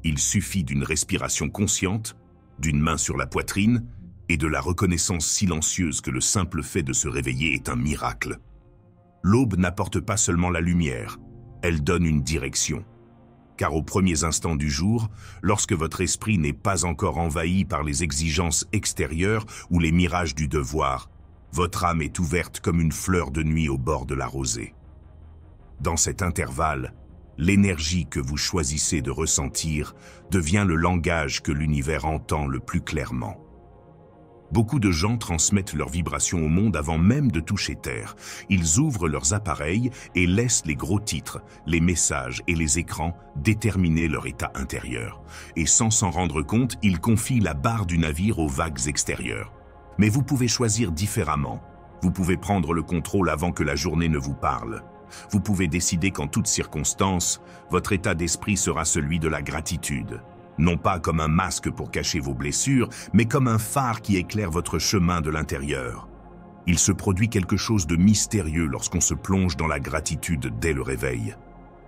Il suffit d'une respiration consciente, d'une main sur la poitrine et de la reconnaissance silencieuse que le simple fait de se réveiller est un miracle. L'aube n'apporte pas seulement la lumière, elle donne une direction. Car aux premiers instants du jour, lorsque votre esprit n'est pas encore envahi par les exigences extérieures ou les mirages du devoir, votre âme est ouverte comme une fleur de nuit au bord de la rosée. Dans cet intervalle, l'énergie que vous choisissez de ressentir devient le langage que l'univers entend le plus clairement. Beaucoup de gens transmettent leurs vibrations au monde avant même de toucher terre. Ils ouvrent leurs appareils et laissent les gros titres, les messages et les écrans déterminer leur état intérieur. Et sans s'en rendre compte, ils confient la barre du navire aux vagues extérieures. Mais vous pouvez choisir différemment. Vous pouvez prendre le contrôle avant que la journée ne vous parle. Vous pouvez décider qu'en toutes circonstances, votre état d'esprit sera celui de la gratitude. Non pas comme un masque pour cacher vos blessures, mais comme un phare qui éclaire votre chemin de l'intérieur. Il se produit quelque chose de mystérieux lorsqu'on se plonge dans la gratitude dès le réveil.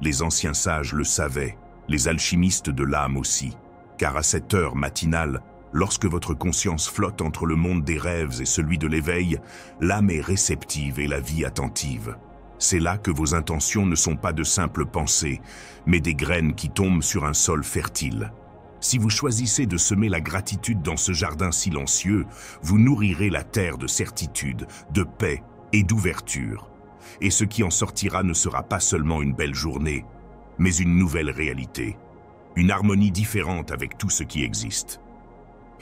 Les anciens sages le savaient, les alchimistes de l'âme aussi, car à cette heure matinale, lorsque votre conscience flotte entre le monde des rêves et celui de l'éveil, l'âme est réceptive et la vie attentive. C'est là que vos intentions ne sont pas de simples pensées, mais des graines qui tombent sur un sol fertile. Si vous choisissez de semer la gratitude dans ce jardin silencieux, vous nourrirez la terre de certitude, de paix et d'ouverture. Et ce qui en sortira ne sera pas seulement une belle journée, mais une nouvelle réalité, une harmonie différente avec tout ce qui existe.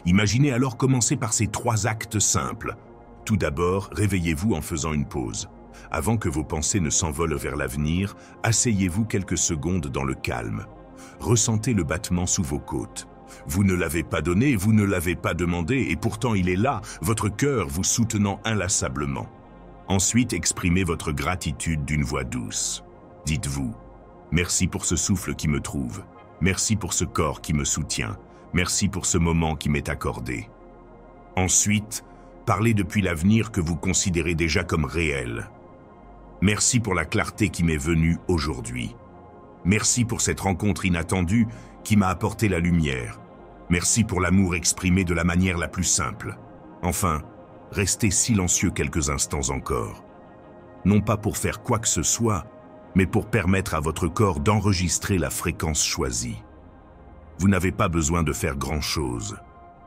Imaginez alors commencer par ces 3 actes simples. Tout d'abord, réveillez-vous en faisant une pause. Avant que vos pensées ne s'envolent vers l'avenir, asseyez-vous quelques secondes dans le calme. Ressentez le battement sous vos côtes. Vous ne l'avez pas donné, vous ne l'avez pas demandé, et pourtant il est là, votre cœur vous soutenant inlassablement. Ensuite, exprimez votre gratitude d'une voix douce. Dites-vous, « Merci pour ce souffle qui me trouve. Merci pour ce corps qui me soutient. Merci pour ce moment qui m'est accordé. » Ensuite, parlez depuis l'avenir que vous considérez déjà comme réel. Merci pour la clarté qui m'est venue aujourd'hui. Merci pour cette rencontre inattendue qui m'a apporté la lumière. Merci pour l'amour exprimé de la manière la plus simple. Enfin, restez silencieux quelques instants encore. Non pas pour faire quoi que ce soit, mais pour permettre à votre corps d'enregistrer la fréquence choisie. Vous n'avez pas besoin de faire grand-chose.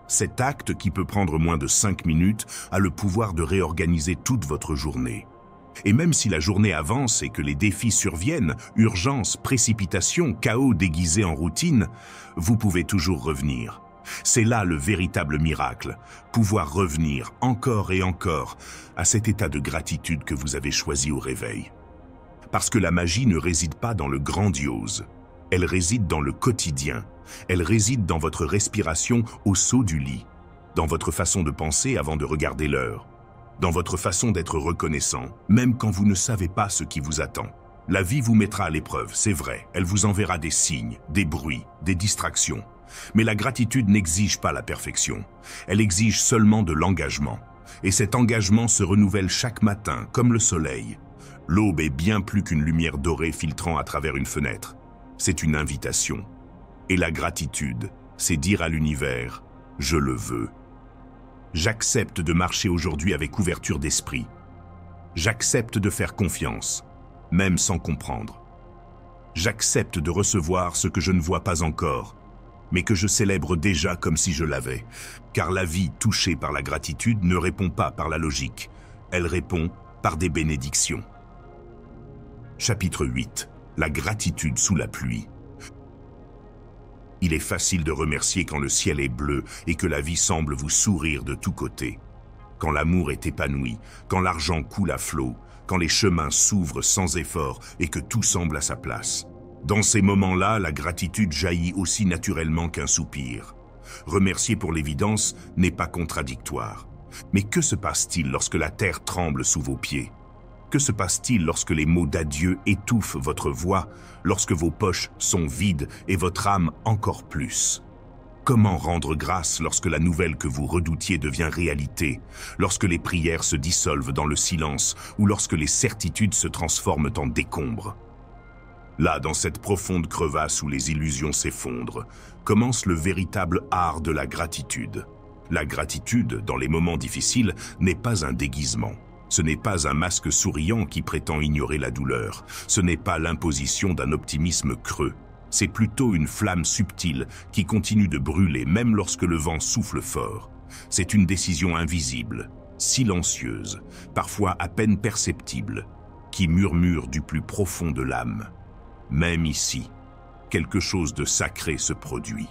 Cet acte, qui peut prendre moins de 5 minutes, a le pouvoir de réorganiser toute votre journée. Et même si la journée avance et que les défis surviennent, urgence, précipitation, chaos déguisé en routine, vous pouvez toujours revenir. C'est là le véritable miracle, pouvoir revenir encore et encore à cet état de gratitude que vous avez choisi au réveil. Parce que la magie ne réside pas dans le grandiose, elle réside dans le quotidien, elle réside dans votre respiration au saut du lit, dans votre façon de penser avant de regarder l'heure, dans votre façon d'être reconnaissant, même quand vous ne savez pas ce qui vous attend. La vie vous mettra à l'épreuve, c'est vrai, elle vous enverra des signes, des bruits, des distractions. Mais la gratitude n'exige pas la perfection, elle exige seulement de l'engagement. Et cet engagement se renouvelle chaque matin, comme le soleil. L'aube est bien plus qu'une lumière dorée filtrant à travers une fenêtre. C'est une invitation. Et la gratitude, c'est dire à l'univers « Je le veux ». J'accepte de marcher aujourd'hui avec ouverture d'esprit. J'accepte de faire confiance, même sans comprendre. J'accepte de recevoir ce que je ne vois pas encore, mais que je célèbre déjà comme si je l'avais. Car la vie touchée par la gratitude ne répond pas par la logique, elle répond par des bénédictions. Chapitre 8. La gratitude sous la pluie. Il est facile de remercier quand le ciel est bleu et que la vie semble vous sourire de tous côtés. Quand l'amour est épanoui, quand l'argent coule à flot, quand les chemins s'ouvrent sans effort et que tout semble à sa place. Dans ces moments-là, la gratitude jaillit aussi naturellement qu'un soupir. Remercier pour l'évidence n'est pas contradictoire. Mais que se passe-t-il lorsque la terre tremble sous vos pieds? Que se passe-t-il lorsque les mots d'adieu étouffent votre voix, lorsque vos poches sont vides et votre âme encore plus? Comment rendre grâce lorsque la nouvelle que vous redoutiez devient réalité, lorsque les prières se dissolvent dans le silence ou lorsque les certitudes se transforment en décombres? Là, dans cette profonde crevasse où les illusions s'effondrent, commence le véritable art de la gratitude. La gratitude, dans les moments difficiles, n'est pas un déguisement. Ce n'est pas un masque souriant qui prétend ignorer la douleur. Ce n'est pas l'imposition d'un optimisme creux. C'est plutôt une flamme subtile qui continue de brûler même lorsque le vent souffle fort. C'est une décision invisible, silencieuse, parfois à peine perceptible, qui murmure du plus profond de l'âme. Même ici, quelque chose de sacré se produit.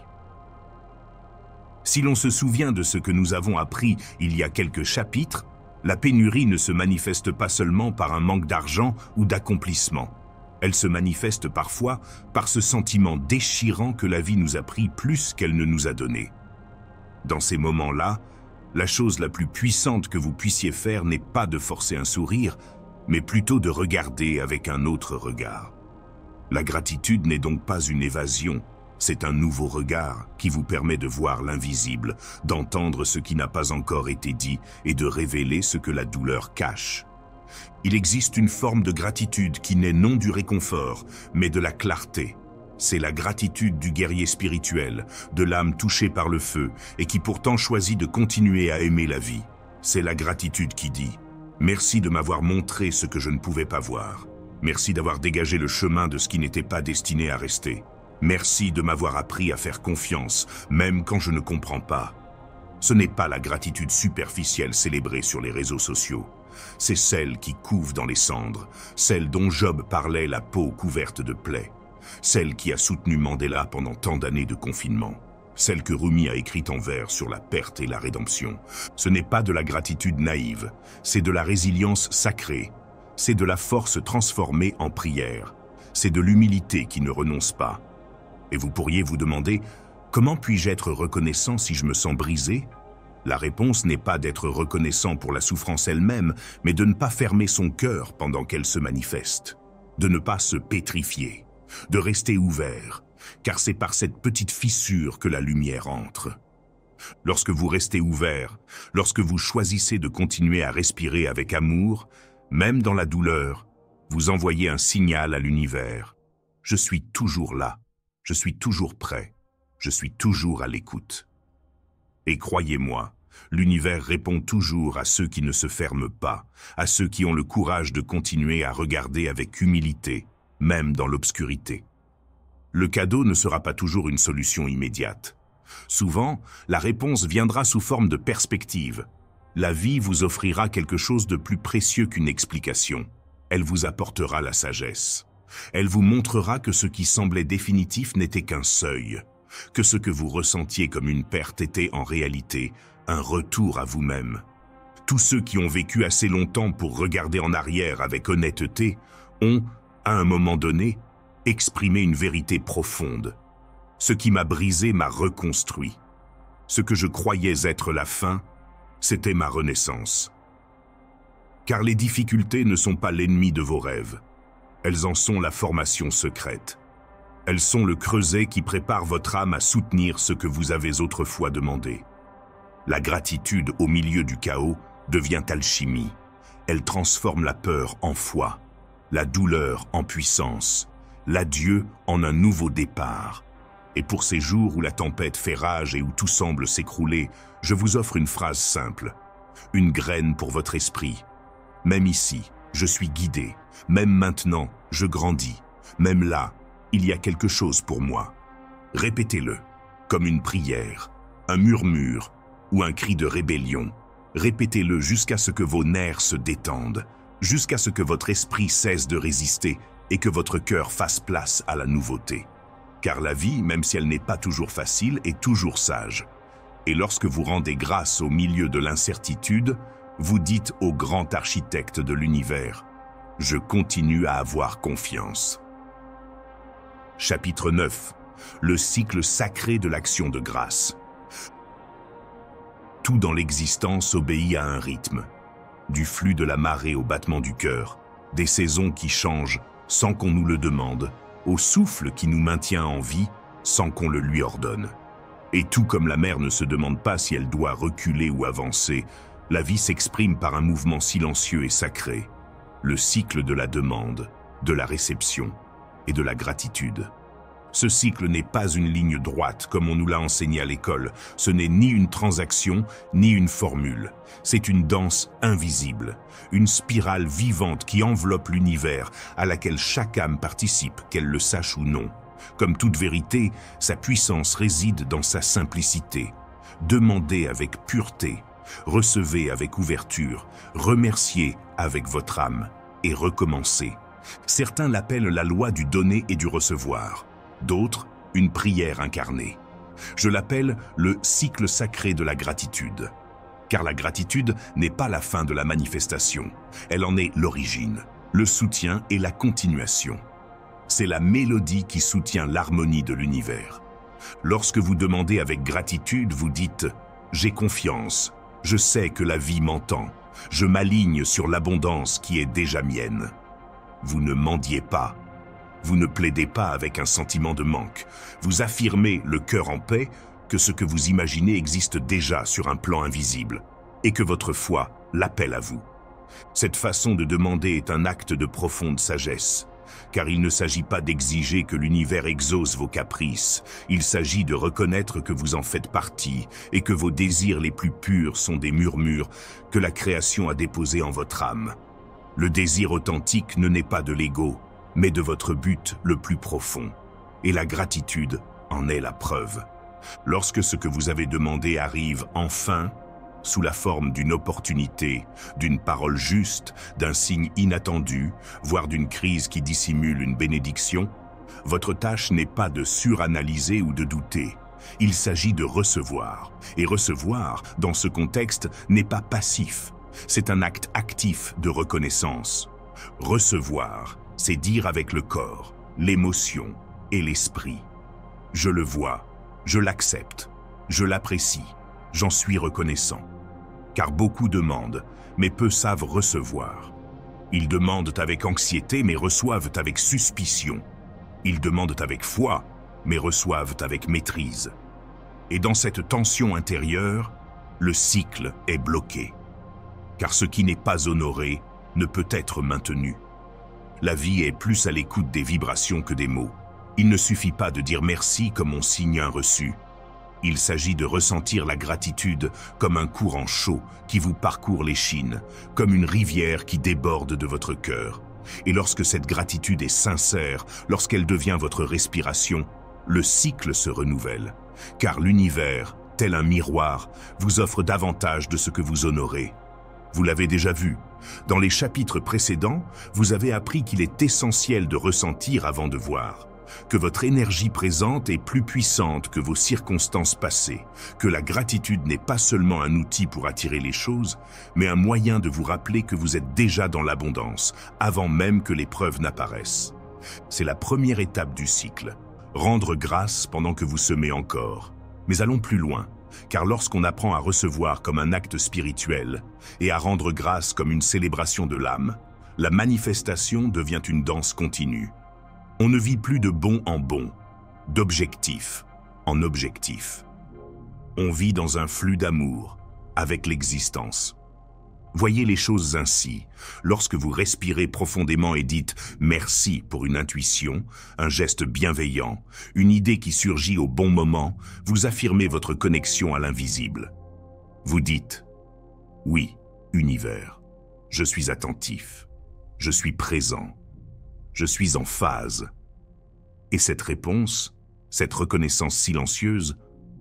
Si l'on se souvient de ce que nous avons appris il y a quelques chapitres, la pénurie ne se manifeste pas seulement par un manque d'argent ou d'accomplissement. Elle se manifeste parfois par ce sentiment déchirant que la vie nous a pris plus qu'elle ne nous a donné. Dans ces moments-là, la chose la plus puissante que vous puissiez faire n'est pas de forcer un sourire, mais plutôt de regarder avec un autre regard. La gratitude n'est donc pas une évasion, c'est un nouveau regard qui vous permet de voir l'invisible, d'entendre ce qui n'a pas encore été dit et de révéler ce que la douleur cache. Il existe une forme de gratitude qui n'est non du réconfort, mais de la clarté. C'est la gratitude du guerrier spirituel, de l'âme touchée par le feu et qui pourtant choisit de continuer à aimer la vie. C'est la gratitude qui dit « Merci de m'avoir montré ce que je ne pouvais pas voir. Merci d'avoir dégagé le chemin de ce qui n'était pas destiné à rester. Merci de m'avoir appris à faire confiance, même quand je ne comprends pas. Ce n'est pas la gratitude superficielle célébrée sur les réseaux sociaux. C'est celle qui couve dans les cendres, celle dont Job parlait la peau couverte de plaies, celle qui a soutenu Mandela pendant tant d'années de confinement, celle que Rumi a écrite en vers sur la perte et la rédemption. Ce n'est pas de la gratitude naïve, c'est de la résilience sacrée, c'est de la force transformée en prière, c'est de l'humilité qui ne renonce pas. Et vous pourriez vous demander, comment puis-je être reconnaissant si je me sens brisé ? La réponse n'est pas d'être reconnaissant pour la souffrance elle-même, mais de ne pas fermer son cœur pendant qu'elle se manifeste, de ne pas se pétrifier, de rester ouvert, car c'est par cette petite fissure que la lumière entre. Lorsque vous restez ouvert, lorsque vous choisissez de continuer à respirer avec amour, même dans la douleur, vous envoyez un signal à l'univers. Je suis toujours là, je suis toujours prêt, je suis toujours à l'écoute. Et croyez-moi, l'univers répond toujours à ceux qui ne se ferment pas, à ceux qui ont le courage de continuer à regarder avec humilité, même dans l'obscurité. Le cadeau ne sera pas toujours une solution immédiate. Souvent, la réponse viendra sous forme de perspective. La vie vous offrira quelque chose de plus précieux qu'une explication. Elle vous apportera la sagesse. Elle vous montrera que ce qui semblait définitif n'était qu'un seuil, que ce que vous ressentiez comme une perte était en réalité un retour à vous-même. Tous ceux qui ont vécu assez longtemps pour regarder en arrière avec honnêteté ont, à un moment donné, exprimé une vérité profonde. Ce qui m'a brisé m'a reconstruit. Ce que je croyais être la fin, c'était ma renaissance. Car les difficultés ne sont pas l'ennemi de vos rêves. Elles en sont la formation secrète. Elles sont le creuset qui prépare votre âme à soutenir ce que vous avez autrefois demandé. La gratitude au milieu du chaos devient alchimie. Elle transforme la peur en foi, la douleur en puissance, l'adieu en un nouveau départ. Et pour ces jours où la tempête fait rage et où tout semble s'écrouler, je vous offre une phrase simple, une graine pour votre esprit. Même ici, je suis guidé. Même maintenant, je grandis. Même là, il y a quelque chose pour moi. Répétez-le, comme une prière, un murmure ou un cri de rébellion. Répétez-le jusqu'à ce que vos nerfs se détendent, jusqu'à ce que votre esprit cesse de résister et que votre cœur fasse place à la nouveauté. Car la vie, même si elle n'est pas toujours facile, est toujours sage. Et lorsque vous rendez grâce au milieu de l'incertitude, vous dites au grand architecte de l'univers, « Je continue à avoir confiance ». Chapitre 9. Le cycle sacré de l'action de grâce. Tout dans l'existence obéit à un rythme. Du flux de la marée au battement du cœur, des saisons qui changent sans qu'on nous le demande, au souffle qui nous maintient en vie sans qu'on le lui ordonne. Et tout comme la mer ne se demande pas si elle doit reculer ou avancer, la vie s'exprime par un mouvement silencieux et sacré, le cycle de la demande, de la réception et de la gratitude. Ce cycle n'est pas une ligne droite comme on nous l'a enseigné à l'école, ce n'est ni une transaction ni une formule, c'est une danse invisible, une spirale vivante qui enveloppe l'univers à laquelle chaque âme participe, qu'elle le sache ou non. Comme toute vérité, sa puissance réside dans sa simplicité. Demandez avec pureté, recevez avec ouverture, remerciez avec votre âme et recommencez. Certains l'appellent la loi du donner et du recevoir, d'autres une prière incarnée. Je l'appelle le cycle sacré de la gratitude. Car la gratitude n'est pas la fin de la manifestation, elle en est l'origine, le soutien et la continuation. C'est la mélodie qui soutient l'harmonie de l'univers. Lorsque vous demandez avec gratitude, vous dites « J'ai confiance, je sais que la vie m'entend, je m'aligne sur l'abondance qui est déjà mienne. » Vous ne mendiez pas, vous ne plaidez pas avec un sentiment de manque, vous affirmez le cœur en paix que ce que vous imaginez existe déjà sur un plan invisible et que votre foi l'appelle à vous. Cette façon de demander est un acte de profonde sagesse, car il ne s'agit pas d'exiger que l'univers exauce vos caprices, il s'agit de reconnaître que vous en faites partie et que vos désirs les plus purs sont des murmures que la création a déposés en votre âme. Le désir authentique ne naît pas de l'ego, mais de votre but le plus profond. Et la gratitude en est la preuve. Lorsque ce que vous avez demandé arrive enfin, sous la forme d'une opportunité, d'une parole juste, d'un signe inattendu, voire d'une crise qui dissimule une bénédiction, votre tâche n'est pas de suranalyser ou de douter. Il s'agit de recevoir. Et recevoir, dans ce contexte, n'est pas passif. C'est un acte actif de reconnaissance. Recevoir, c'est dire avec le corps, l'émotion et l'esprit. Je le vois, je l'accepte, je l'apprécie, j'en suis reconnaissant. Car beaucoup demandent, mais peu savent recevoir. Ils demandent avec anxiété, mais reçoivent avec suspicion. Ils demandent avec foi, mais reçoivent avec maîtrise. Et dans cette tension intérieure, le cycle est bloqué. Car ce qui n'est pas honoré ne peut être maintenu. La vie est plus à l'écoute des vibrations que des mots. Il ne suffit pas de dire merci comme on signe un reçu. Il s'agit de ressentir la gratitude comme un courant chaud qui vous parcourt l'échine, comme une rivière qui déborde de votre cœur. Et lorsque cette gratitude est sincère, lorsqu'elle devient votre respiration, le cycle se renouvelle. Car l'univers, tel un miroir, vous offre davantage de ce que vous honorez. Vous l'avez déjà vu. Dans les chapitres précédents, vous avez appris qu'il est essentiel de ressentir avant de voir. Que votre énergie présente est plus puissante que vos circonstances passées, que la gratitude n'est pas seulement un outil pour attirer les choses, mais un moyen de vous rappeler que vous êtes déjà dans l'abondance, avant même que les preuves n'apparaissent. C'est la première étape du cycle, rendre grâce pendant que vous semez encore. Mais allons plus loin, car lorsqu'on apprend à recevoir comme un acte spirituel et à rendre grâce comme une célébration de l'âme, la manifestation devient une danse continue. On ne vit plus de bon en bon, d'objectif en objectif. On vit dans un flux d'amour, avec l'existence. Voyez les choses ainsi. Lorsque vous respirez profondément et dites « merci » pour une intuition, un geste bienveillant, une idée qui surgit au bon moment, vous affirmez votre connexion à l'invisible. Vous dites « oui, univers, je suis attentif, je suis présent. Je suis en phase. » Et cette réponse, cette reconnaissance silencieuse,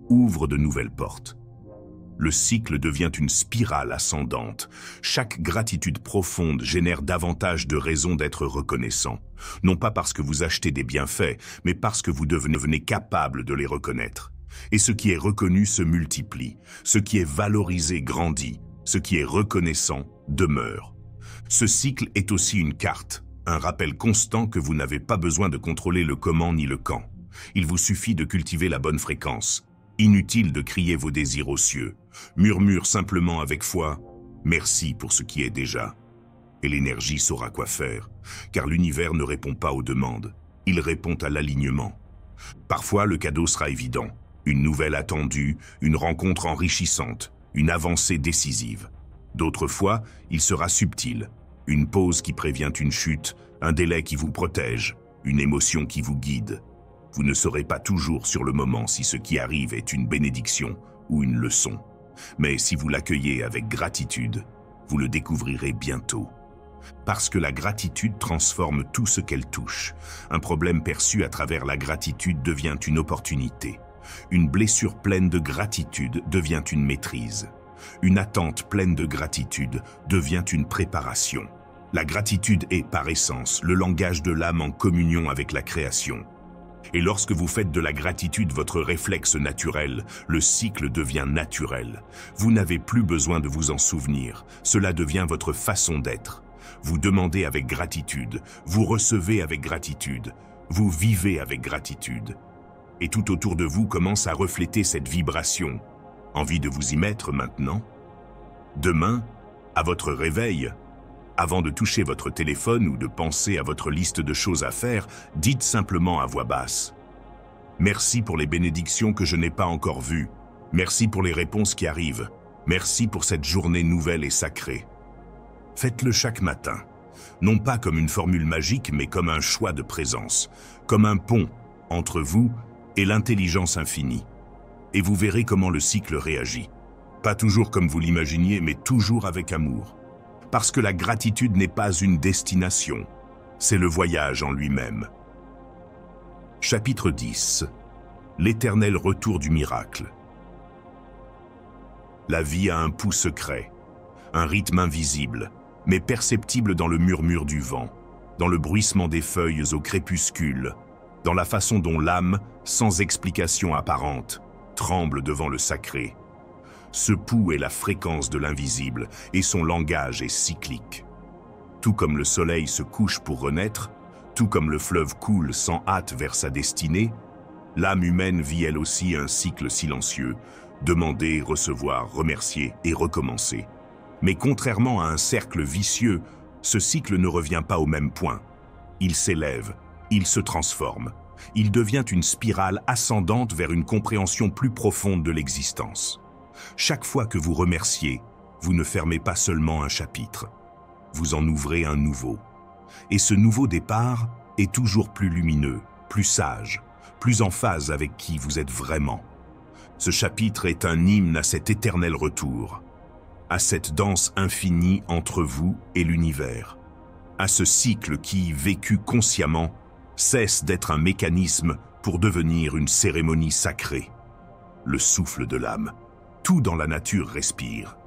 ouvre de nouvelles portes. Le cycle devient une spirale ascendante. Chaque gratitude profonde génère davantage de raisons d'être reconnaissant. Non pas parce que vous achetez des bienfaits, mais parce que vous devenez capable de les reconnaître. Et ce qui est reconnu se multiplie. Ce qui est valorisé grandit. Ce qui est reconnaissant demeure. Ce cycle est aussi une carte. Un rappel constant que vous n'avez pas besoin de contrôler le comment ni le quand. Il vous suffit de cultiver la bonne fréquence. Inutile de crier vos désirs aux cieux. Murmure simplement avec foi « merci pour ce qui est déjà ». Et l'énergie saura quoi faire, car l'univers ne répond pas aux demandes. Il répond à l'alignement. Parfois, le cadeau sera évident. Une nouvelle attendue, une rencontre enrichissante, une avancée décisive. D'autres fois, il sera subtil. Une pause qui prévient une chute, un délai qui vous protège, une émotion qui vous guide. Vous ne saurez pas toujours sur le moment si ce qui arrive est une bénédiction ou une leçon. Mais si vous l'accueillez avec gratitude, vous le découvrirez bientôt. Parce que la gratitude transforme tout ce qu'elle touche. Un problème perçu à travers la gratitude devient une opportunité. Une blessure pleine de gratitude devient une maîtrise. Une attente pleine de gratitude devient une préparation. La gratitude est, par essence, le langage de l'âme en communion avec la création. Et lorsque vous faites de la gratitude votre réflexe naturel, le cycle devient naturel. Vous n'avez plus besoin de vous en souvenir. Cela devient votre façon d'être. Vous demandez avec gratitude, vous recevez avec gratitude, vous vivez avec gratitude. Et tout autour de vous commence à refléter cette vibration. Envie de vous y mettre maintenant? Demain, à votre réveil, avant de toucher votre téléphone ou de penser à votre liste de choses à faire, dites simplement à voix basse « Merci pour les bénédictions que je n'ai pas encore vues. Merci pour les réponses qui arrivent. Merci pour cette journée nouvelle et sacrée. » Faites-le chaque matin, non pas comme une formule magique, mais comme un choix de présence, comme un pont entre vous et l'intelligence infinie. Et vous verrez comment le cycle réagit. Pas toujours comme vous l'imaginiez, mais toujours avec amour. parce que la gratitude n'est pas une destination, c'est le voyage en lui-même. Chapitre 10. L'éternel retour du miracle. La vie a un pouls secret, un rythme invisible, mais perceptible dans le murmure du vent, dans le bruissement des feuilles au crépuscule, dans la façon dont l'âme, sans explication apparente, tremble devant le sacré. Ce pouls est la fréquence de l'invisible et son langage est cyclique. Tout comme le soleil se couche pour renaître, tout comme le fleuve coule sans hâte vers sa destinée, l'âme humaine vit elle aussi un cycle silencieux, demander, recevoir, remercier et recommencer. Mais contrairement à un cercle vicieux, ce cycle ne revient pas au même point. Il s'élève, il se transforme, il devient une spirale ascendante vers une compréhension plus profonde de l'existence. Chaque fois que vous remerciez, vous ne fermez pas seulement un chapitre, vous en ouvrez un nouveau. Et ce nouveau départ est toujours plus lumineux, plus sage, plus en phase avec qui vous êtes vraiment. Ce chapitre est un hymne à cet éternel retour, à cette danse infinie entre vous et l'univers, à ce cycle qui, vécu consciemment, cesse d'être un mécanisme pour devenir une cérémonie sacrée. Le souffle de l'âme. Tout dans la nature respire.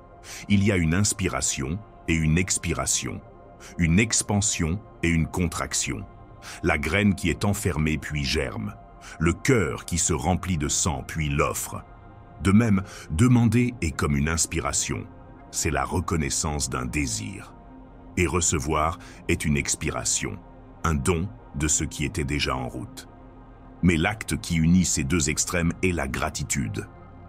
Il y a une inspiration et une expiration, une expansion et une contraction. La graine qui est enfermée puis germe, le cœur qui se remplit de sang puis l'offre. De même, demander est comme une inspiration, c'est la reconnaissance d'un désir. Et recevoir est une expiration, un don de ce qui était déjà en route. Mais l'acte qui unit ces deux extrêmes est la gratitude.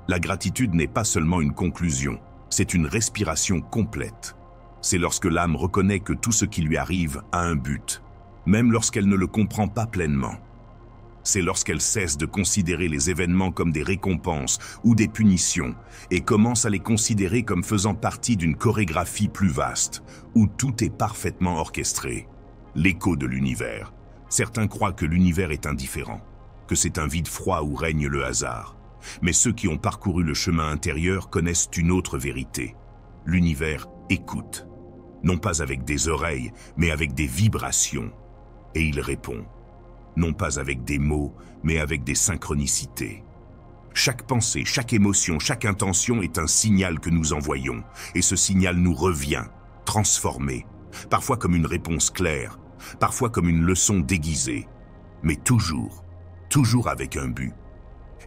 La gratitude n'est pas seulement une conclusion, c'est une respiration complète. C'est lorsque l'âme reconnaît que tout ce qui lui arrive a un but, même lorsqu'elle ne le comprend pas pleinement. C'est lorsqu'elle cesse de considérer les événements comme des récompenses ou des punitions et commence à les considérer comme faisant partie d'une chorégraphie plus vaste, où tout est parfaitement orchestré. L'écho de l'univers. Certains croient que l'univers est indifférent, que c'est un vide froid où règne le hasard. Mais ceux qui ont parcouru le chemin intérieur connaissent une autre vérité. L'univers écoute, non pas avec des oreilles, mais avec des vibrations. Et il répond, non pas avec des mots, mais avec des synchronicités. Chaque pensée, chaque émotion, chaque intention est un signal que nous envoyons, et ce signal nous revient, transformé, parfois comme une réponse claire, parfois comme une leçon déguisée, mais toujours avec un but.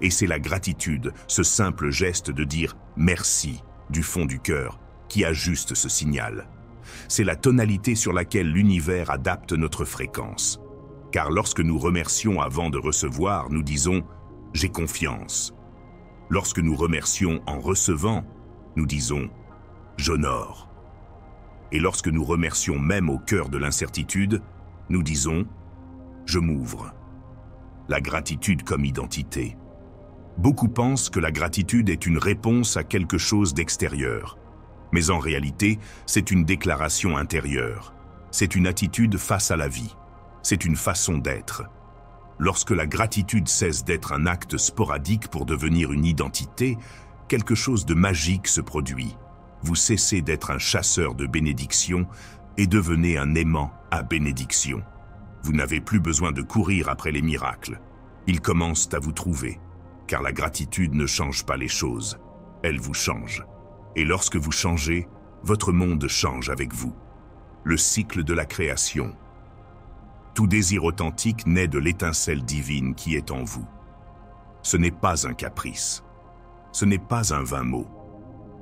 Et c'est la gratitude, ce simple geste de dire « merci » du fond du cœur, qui ajuste ce signal. C'est la tonalité sur laquelle l'univers adapte notre fréquence. Car lorsque nous remercions avant de recevoir, nous disons « j'ai confiance ». Lorsque nous remercions en recevant, nous disons « j'honore ». Et lorsque nous remercions même au cœur de l'incertitude, nous disons « je m'ouvre ». La gratitude comme identité. Beaucoup pensent que la gratitude est une réponse à quelque chose d'extérieur. Mais en réalité, c'est une déclaration intérieure. C'est une attitude face à la vie. C'est une façon d'être. Lorsque la gratitude cesse d'être un acte sporadique pour devenir une identité, quelque chose de magique se produit. Vous cessez d'être un chasseur de bénédictions et devenez un aimant à bénédiction. Vous n'avez plus besoin de courir après les miracles. Ils commencent à vous trouver. Car la gratitude ne change pas les choses, elle vous change. Et lorsque vous changez, votre monde change avec vous. Le cycle de la création. Tout désir authentique naît de l'étincelle divine qui est en vous. Ce n'est pas un caprice. Ce n'est pas un vain mot.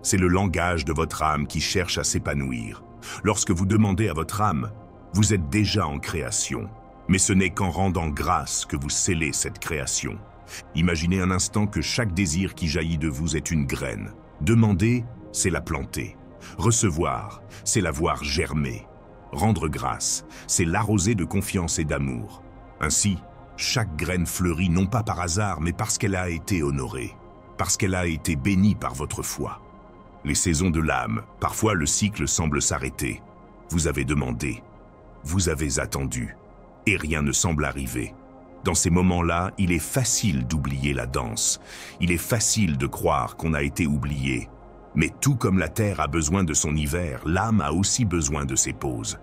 C'est le langage de votre âme qui cherche à s'épanouir. Lorsque vous demandez à votre âme, vous êtes déjà en création. Mais ce n'est qu'en rendant grâce que vous scellez cette création. Imaginez un instant que chaque désir qui jaillit de vous est une graine. Demander, c'est la planter. Recevoir, c'est la voir germer. Rendre grâce, c'est l'arroser de confiance et d'amour. Ainsi, chaque graine fleurit non pas par hasard, mais parce qu'elle a été honorée, parce qu'elle a été bénie par votre foi. Les saisons de l'âme, parfois le cycle semble s'arrêter. Vous avez demandé, vous avez attendu, et rien ne semble arriver. Dans ces moments-là, il est facile d'oublier la danse. Il est facile de croire qu'on a été oublié. Mais tout comme la terre a besoin de son hiver, l'âme a aussi besoin de ses pauses.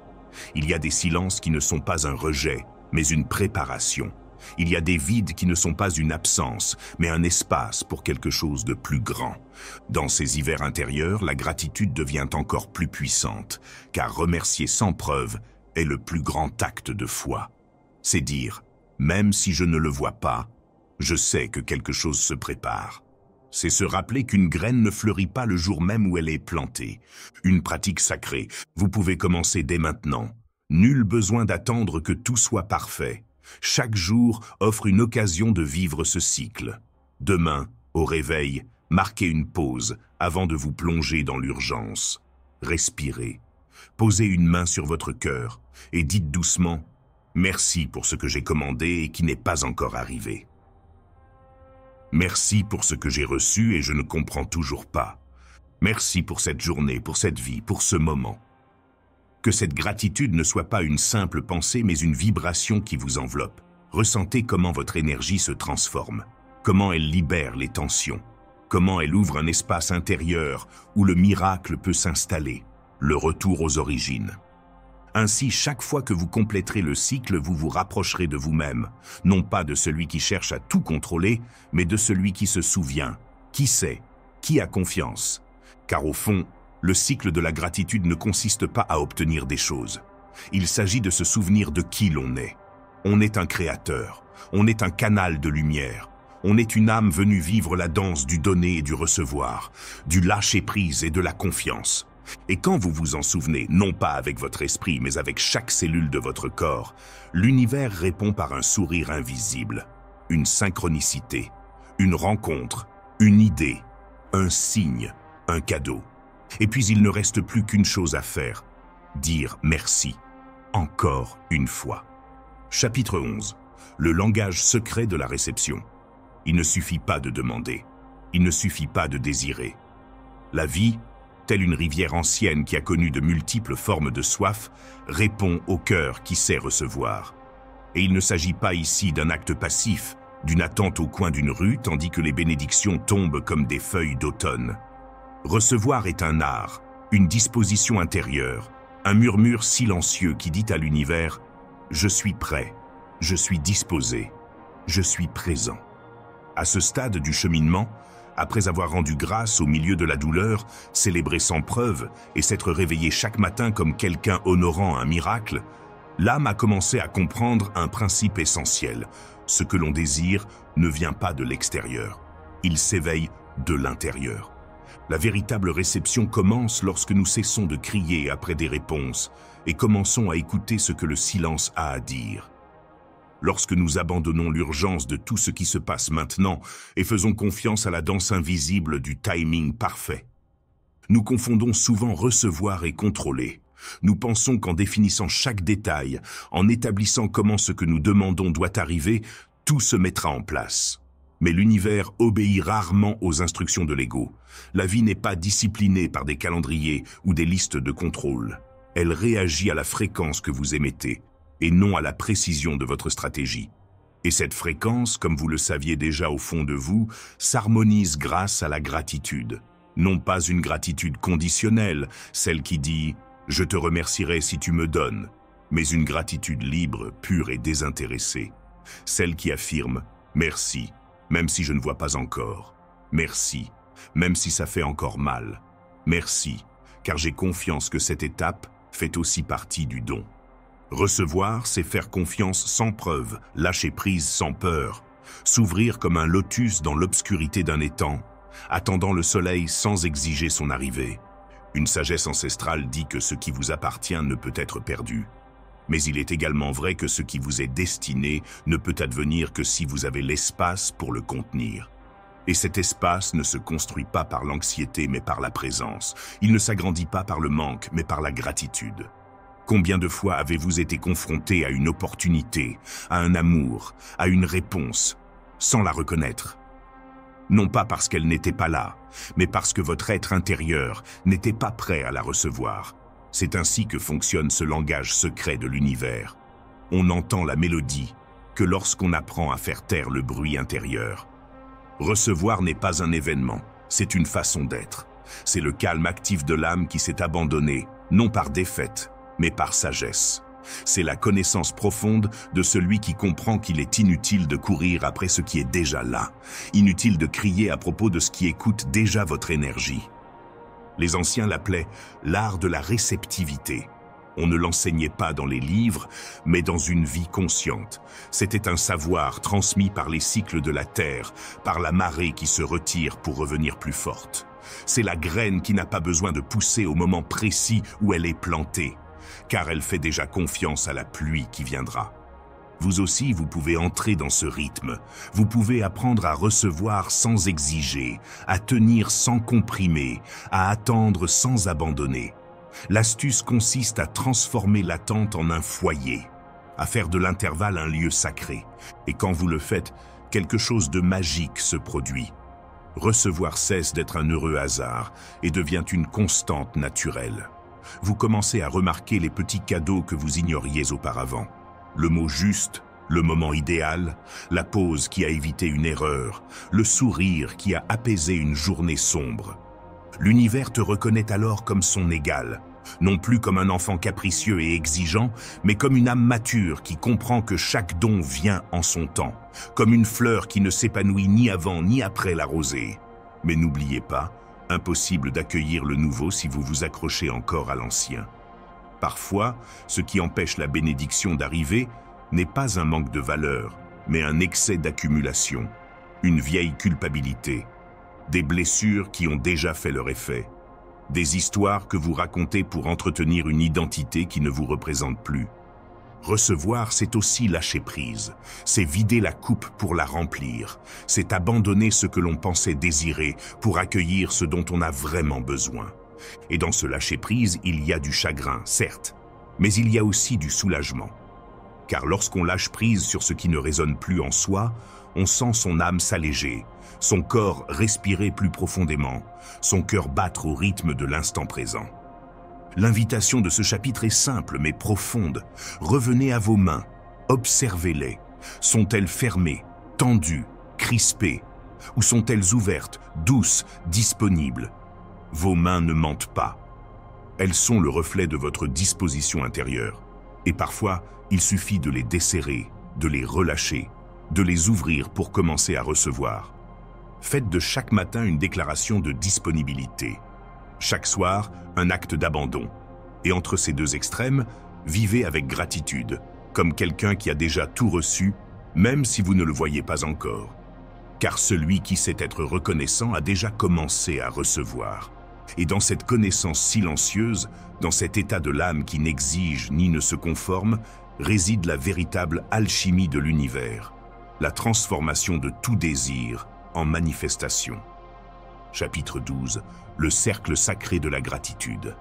Il y a des silences qui ne sont pas un rejet, mais une préparation. Il y a des vides qui ne sont pas une absence, mais un espace pour quelque chose de plus grand. Dans ces hivers intérieurs, la gratitude devient encore plus puissante, car remercier sans preuve est le plus grand acte de foi. C'est dire, même si je ne le vois pas, je sais que quelque chose se prépare. C'est se rappeler qu'une graine ne fleurit pas le jour même où elle est plantée. Une pratique sacrée, vous pouvez commencer dès maintenant. Nul besoin d'attendre que tout soit parfait. Chaque jour offre une occasion de vivre ce cycle. Demain, au réveil, marquez une pause avant de vous plonger dans l'urgence. Respirez. Posez une main sur votre cœur et dites doucement « Merci pour ce que j'ai commandé et qui n'est pas encore arrivé. Merci pour ce que j'ai reçu et je ne comprends toujours pas. Merci pour cette journée, pour cette vie, pour ce moment. » Que cette gratitude ne soit pas une simple pensée, mais une vibration qui vous enveloppe. Ressentez comment votre énergie se transforme, comment elle libère les tensions, comment elle ouvre un espace intérieur où le miracle peut s'installer, le retour aux origines. Ainsi, chaque fois que vous compléterez le cycle, vous vous rapprocherez de vous-même, non pas de celui qui cherche à tout contrôler, mais de celui qui se souvient, qui sait, qui a confiance. Car au fond, le cycle de la gratitude ne consiste pas à obtenir des choses. Il s'agit de se souvenir de qui l'on est. On est un créateur, on est un canal de lumière, on est une âme venue vivre la danse du donner et du recevoir, du lâcher-prise et de la confiance. Et quand vous vous en souvenez, non pas avec votre esprit, mais avec chaque cellule de votre corps, l'univers répond par un sourire invisible, une synchronicité, une rencontre, une idée, un signe, un cadeau. Et puis il ne reste plus qu'une chose à faire, dire merci, encore une fois. Chapitre 11. Le langage secret de la réception. Il ne suffit pas de demander, il ne suffit pas de désirer. La vie, telle une rivière ancienne qui a connu de multiples formes de soif, répond au cœur qui sait recevoir. Et il ne s'agit pas ici d'un acte passif, d'une attente au coin d'une rue tandis que les bénédictions tombent comme des feuilles d'automne. Recevoir est un art, une disposition intérieure, un murmure silencieux qui dit à l'univers « Je suis prêt, je suis disposé, je suis présent ». À ce stade du cheminement, après avoir rendu grâce au milieu de la douleur, célébré sans preuve et s'être réveillé chaque matin comme quelqu'un honorant un miracle, l'âme a commencé à comprendre un principe essentiel. Ce que l'on désire ne vient pas de l'extérieur, il s'éveille de l'intérieur. La véritable réception commence lorsque nous cessons de crier après des réponses et commençons à écouter ce que le silence a à dire. Lorsque nous abandonnons l'urgence de tout ce qui se passe maintenant et faisons confiance à la danse invisible du timing parfait. Nous confondons souvent recevoir et contrôler. Nous pensons qu'en définissant chaque détail, en établissant comment ce que nous demandons doit arriver, tout se mettra en place. Mais l'univers obéit rarement aux instructions de l'ego. La vie n'est pas disciplinée par des calendriers ou des listes de contrôle. Elle réagit à la fréquence que vous émettez, et non à la précision de votre stratégie. Et cette fréquence, comme vous le saviez déjà au fond de vous, s'harmonise grâce à la gratitude. Non pas une gratitude conditionnelle, celle qui dit « je te remercierai si tu me donnes », mais une gratitude libre, pure et désintéressée. Celle qui affirme « merci », même si je ne vois pas encore. Merci, même si ça fait encore mal. Merci, car j'ai confiance que cette étape fait aussi partie du don. Recevoir, c'est faire confiance sans preuve, lâcher prise sans peur, s'ouvrir comme un lotus dans l'obscurité d'un étang, attendant le soleil sans exiger son arrivée. Une sagesse ancestrale dit que ce qui vous appartient ne peut être perdu. Mais il est également vrai que ce qui vous est destiné ne peut advenir que si vous avez l'espace pour le contenir. Et cet espace ne se construit pas par l'anxiété mais par la présence. Il ne s'agrandit pas par le manque mais par la gratitude. Combien de fois avez-vous été confronté à une opportunité, à un amour, à une réponse, sans la reconnaître? Non pas parce qu'elle n'était pas là, mais parce que votre être intérieur n'était pas prêt à la recevoir. C'est ainsi que fonctionne ce langage secret de l'univers. On n'entend la mélodie que lorsqu'on apprend à faire taire le bruit intérieur. Recevoir n'est pas un événement, c'est une façon d'être. C'est le calme actif de l'âme qui s'est abandonné, non par défaite, mais par sagesse. C'est la connaissance profonde de celui qui comprend qu'il est inutile de courir après ce qui est déjà là, inutile de crier à propos de ce qui écoute déjà votre énergie. Les anciens l'appelaient l'art de la réceptivité. On ne l'enseignait pas dans les livres, mais dans une vie consciente. C'était un savoir transmis par les cycles de la terre, par la marée qui se retire pour revenir plus forte. C'est la graine qui n'a pas besoin de pousser au moment précis où elle est plantée, car elle fait déjà confiance à la pluie qui viendra. Vous aussi, vous pouvez entrer dans ce rythme. Vous pouvez apprendre à recevoir sans exiger, à tenir sans comprimer, à attendre sans abandonner. L'astuce consiste à transformer l'attente en un foyer, à faire de l'intervalle un lieu sacré. Et quand vous le faites, quelque chose de magique se produit. Recevoir cesse d'être un heureux hasard et devient une constante naturelle. Vous commencez à remarquer les petits cadeaux que vous ignoriez auparavant. Le mot juste, le moment idéal, la pause qui a évité une erreur, le sourire qui a apaisé une journée sombre. L'univers te reconnaît alors comme son égal, non plus comme un enfant capricieux et exigeant, mais comme une âme mature qui comprend que chaque don vient en son temps, comme une fleur qui ne s'épanouit ni avant ni après la rosée. Mais n'oubliez pas, impossible d'accueillir le nouveau si vous vous accrochez encore à l'ancien. Parfois, ce qui empêche la bénédiction d'arriver n'est pas un manque de valeur, mais un excès d'accumulation, une vieille culpabilité, des blessures qui ont déjà fait leur effet, des histoires que vous racontez pour entretenir une identité qui ne vous représente plus. Recevoir, c'est aussi lâcher prise, c'est vider la coupe pour la remplir, c'est abandonner ce que l'on pensait désirer pour accueillir ce dont on a vraiment besoin. Et dans ce lâcher-prise, il y a du chagrin, certes, mais il y a aussi du soulagement. Car lorsqu'on lâche prise sur ce qui ne résonne plus en soi, on sent son âme s'alléger, son corps respirer plus profondément, son cœur battre au rythme de l'instant présent. L'invitation de ce chapitre est simple mais profonde. Revenez à vos mains, observez-les. Sont-elles fermées, tendues, crispées? Ou sont-elles ouvertes, douces, disponibles? Vos mains ne mentent pas. Elles sont le reflet de votre disposition intérieure. Et parfois, il suffit de les desserrer, de les relâcher, de les ouvrir pour commencer à recevoir. Faites de chaque matin une déclaration de disponibilité. Chaque soir, un acte d'abandon. Et entre ces deux extrêmes, vivez avec gratitude, comme quelqu'un qui a déjà tout reçu, même si vous ne le voyez pas encore. Car celui qui sait être reconnaissant a déjà commencé à recevoir. Et dans cette connaissance silencieuse, dans cet état de l'âme qui n'exige ni ne se conforme, réside la véritable alchimie de l'univers, la transformation de tout désir en manifestation. Chapitre 12. Le cercle sacré de la gratitude.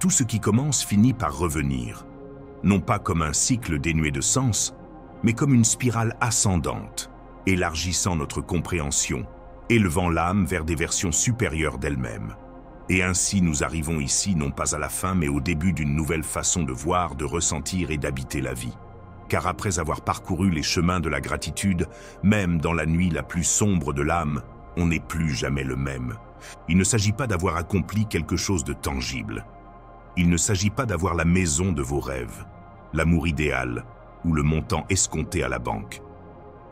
Tout ce qui commence finit par revenir, non pas comme un cycle dénué de sens, mais comme une spirale ascendante, élargissant notre compréhension, élevant l'âme vers des versions supérieures d'elle-même. Et ainsi nous arrivons ici non pas à la fin, mais au début d'une nouvelle façon de voir, de ressentir et d'habiter la vie. Car après avoir parcouru les chemins de la gratitude, même dans la nuit la plus sombre de l'âme, on n'est plus jamais le même. Il ne s'agit pas d'avoir accompli quelque chose de tangible. Il ne s'agit pas d'avoir la maison de vos rêves, l'amour idéal ou le montant escompté à la banque.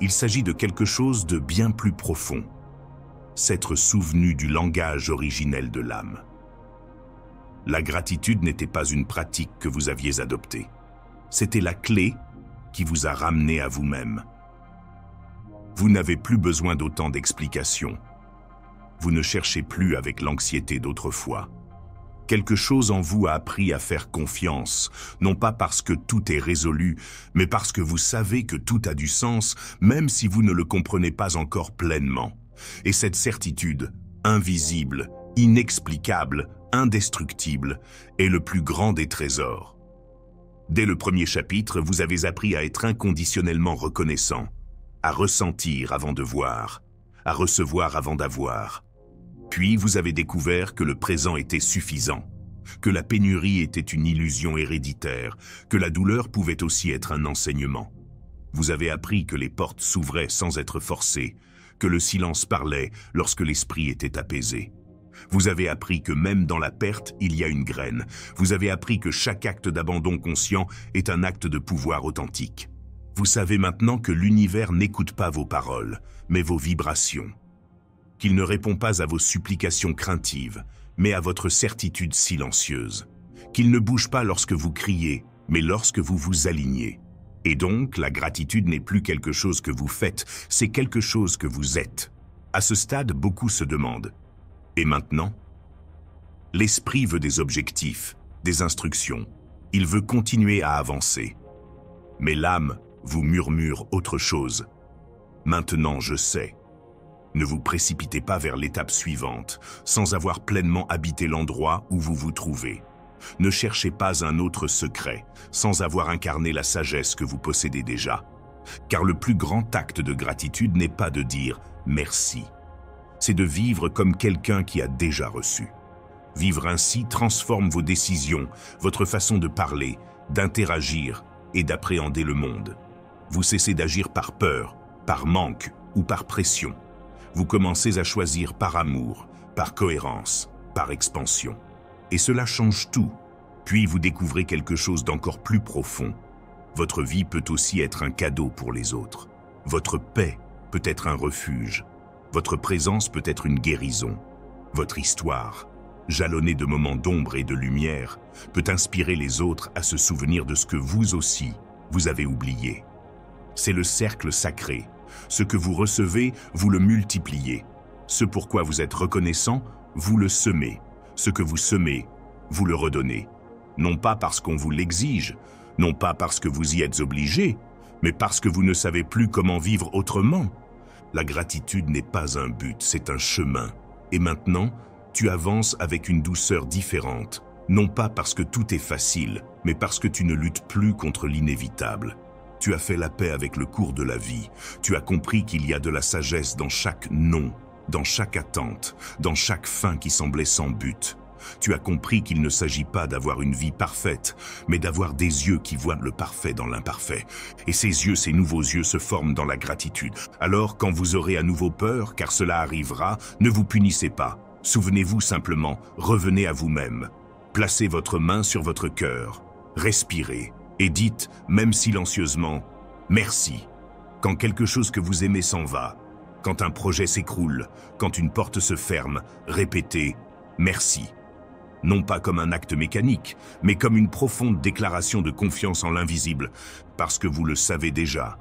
Il s'agit de quelque chose de bien plus profond, s'être souvenu du langage originel de l'âme. La gratitude n'était pas une pratique que vous aviez adoptée. C'était la clé qui vous a ramené à vous-même. Vous n'avez plus besoin d'autant d'explications. Vous ne cherchez plus avec l'anxiété d'autrefois. Quelque chose en vous a appris à faire confiance, non pas parce que tout est résolu, mais parce que vous savez que tout a du sens, même si vous ne le comprenez pas encore pleinement. Et cette certitude, invisible, inexplicable, indestructible, est le plus grand des trésors. Dès le premier chapitre, vous avez appris à être inconditionnellement reconnaissant, à ressentir avant de voir, à recevoir avant d'avoir. Puis vous avez découvert que le présent était suffisant, que la pénurie était une illusion héréditaire, que la douleur pouvait aussi être un enseignement. Vous avez appris que les portes s'ouvraient sans être forcées, que le silence parlait lorsque l'esprit était apaisé. Vous avez appris que même dans la perte, il y a une graine. Vous avez appris que chaque acte d'abandon conscient est un acte de pouvoir authentique. Vous savez maintenant que l'univers n'écoute pas vos paroles, mais vos vibrations. Qu'il ne répond pas à vos supplications craintives, mais à votre certitude silencieuse. Qu'il ne bouge pas lorsque vous criez, mais lorsque vous vous alignez. Et donc, la gratitude n'est plus quelque chose que vous faites, c'est quelque chose que vous êtes. À ce stade, beaucoup se demandent. Et maintenant? L'esprit veut des objectifs, des instructions. Il veut continuer à avancer. Mais l'âme vous murmure autre chose. Maintenant, je sais. Ne vous précipitez pas vers l'étape suivante, sans avoir pleinement habité l'endroit où vous vous trouvez. Ne cherchez pas un autre secret, sans avoir incarné la sagesse que vous possédez déjà. Car le plus grand acte de gratitude n'est pas de dire « merci ». C'est de vivre comme quelqu'un qui a déjà reçu. Vivre ainsi transforme vos décisions, votre façon de parler, d'interagir et d'appréhender le monde. Vous cessez d'agir par peur, par manque ou par pression. Vous commencez à choisir par amour, par cohérence, par expansion. Et cela change tout. Puis vous découvrez quelque chose d'encore plus profond. Votre vie peut aussi être un cadeau pour les autres. Votre paix peut être un refuge. Votre présence peut être une guérison. Votre histoire, jalonnée de moments d'ombre et de lumière, peut inspirer les autres à se souvenir de ce que vous aussi, vous avez oublié. C'est le cercle sacré. Ce que vous recevez, vous le multipliez. Ce pourquoi vous êtes reconnaissant, vous le semez. Ce que vous semez, vous le redonnez. Non pas parce qu'on vous l'exige, non pas parce que vous y êtes obligé, mais parce que vous ne savez plus comment vivre autrement. La gratitude n'est pas un but, c'est un chemin. Et maintenant, tu avances avec une douceur différente, non pas parce que tout est facile, mais parce que tu ne luttes plus contre l'inévitable. Tu as fait la paix avec le cours de la vie. Tu as compris qu'il y a de la sagesse dans chaque non, dans chaque attente, dans chaque fin qui semblait sans but. Tu as compris qu'il ne s'agit pas d'avoir une vie parfaite, mais d'avoir des yeux qui voient le parfait dans l'imparfait. Et ces yeux, ces nouveaux yeux se forment dans la gratitude. Alors, quand vous aurez à nouveau peur, car cela arrivera, ne vous punissez pas. Souvenez-vous simplement, revenez à vous-même. Placez votre main sur votre cœur. Respirez. Et dites, même silencieusement, « Merci ». Quand quelque chose que vous aimez s'en va, quand un projet s'écroule, quand une porte se ferme, répétez « Merci ». Non pas comme un acte mécanique, mais comme une profonde déclaration de confiance en l'invisible, parce que vous le savez déjà.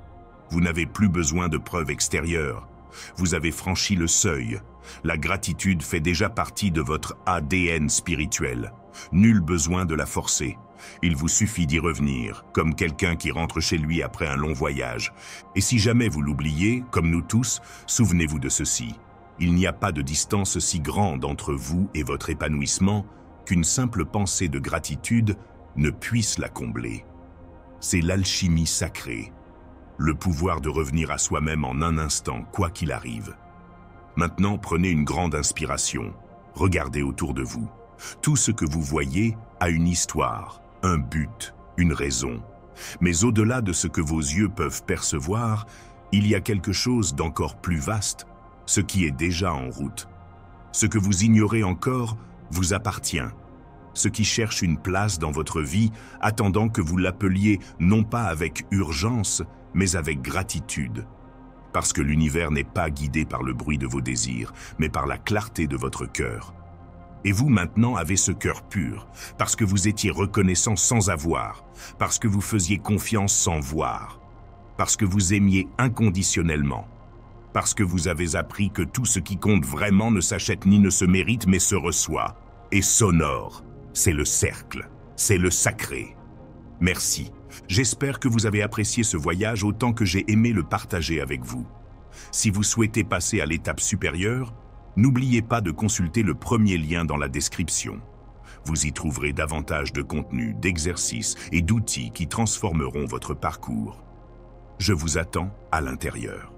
Vous n'avez plus besoin de preuves extérieures. Vous avez franchi le seuil. La gratitude fait déjà partie de votre ADN spirituel. Nul besoin de la forcer. Il vous suffit d'y revenir, comme quelqu'un qui rentre chez lui après un long voyage. Et si jamais vous l'oubliez, comme nous tous, souvenez-vous de ceci. Il n'y a pas de distance si grande entre vous et votre épanouissement qu'une simple pensée de gratitude ne puisse la combler. C'est l'alchimie sacrée, le pouvoir de revenir à soi-même en un instant, quoi qu'il arrive. Maintenant, prenez une grande inspiration. Regardez autour de vous. Tout ce que vous voyez a une histoire, un but, une raison. Mais au-delà de ce que vos yeux peuvent percevoir, il y a quelque chose d'encore plus vaste, ce qui est déjà en route. Ce que vous ignorez encore vous appartient. Ce qui cherche une place dans votre vie, attendant que vous l'appeliez non pas avec urgence, mais avec gratitude. Parce que l'univers n'est pas guidé par le bruit de vos désirs, mais par la clarté de votre cœur. Et vous maintenant avez ce cœur pur, parce que vous étiez reconnaissant sans avoir, parce que vous faisiez confiance sans voir, parce que vous aimiez inconditionnellement, parce que vous avez appris que tout ce qui compte vraiment ne s'achète ni ne se mérite mais se reçoit, et s'honore. C'est le cercle, c'est le sacré. Merci. J'espère que vous avez apprécié ce voyage autant que j'ai aimé le partager avec vous. Si vous souhaitez passer à l'étape supérieure, n'oubliez pas de consulter le premier lien dans la description. Vous y trouverez davantage de contenu, d'exercices et d'outils qui transformeront votre parcours. Je vous attends à l'intérieur.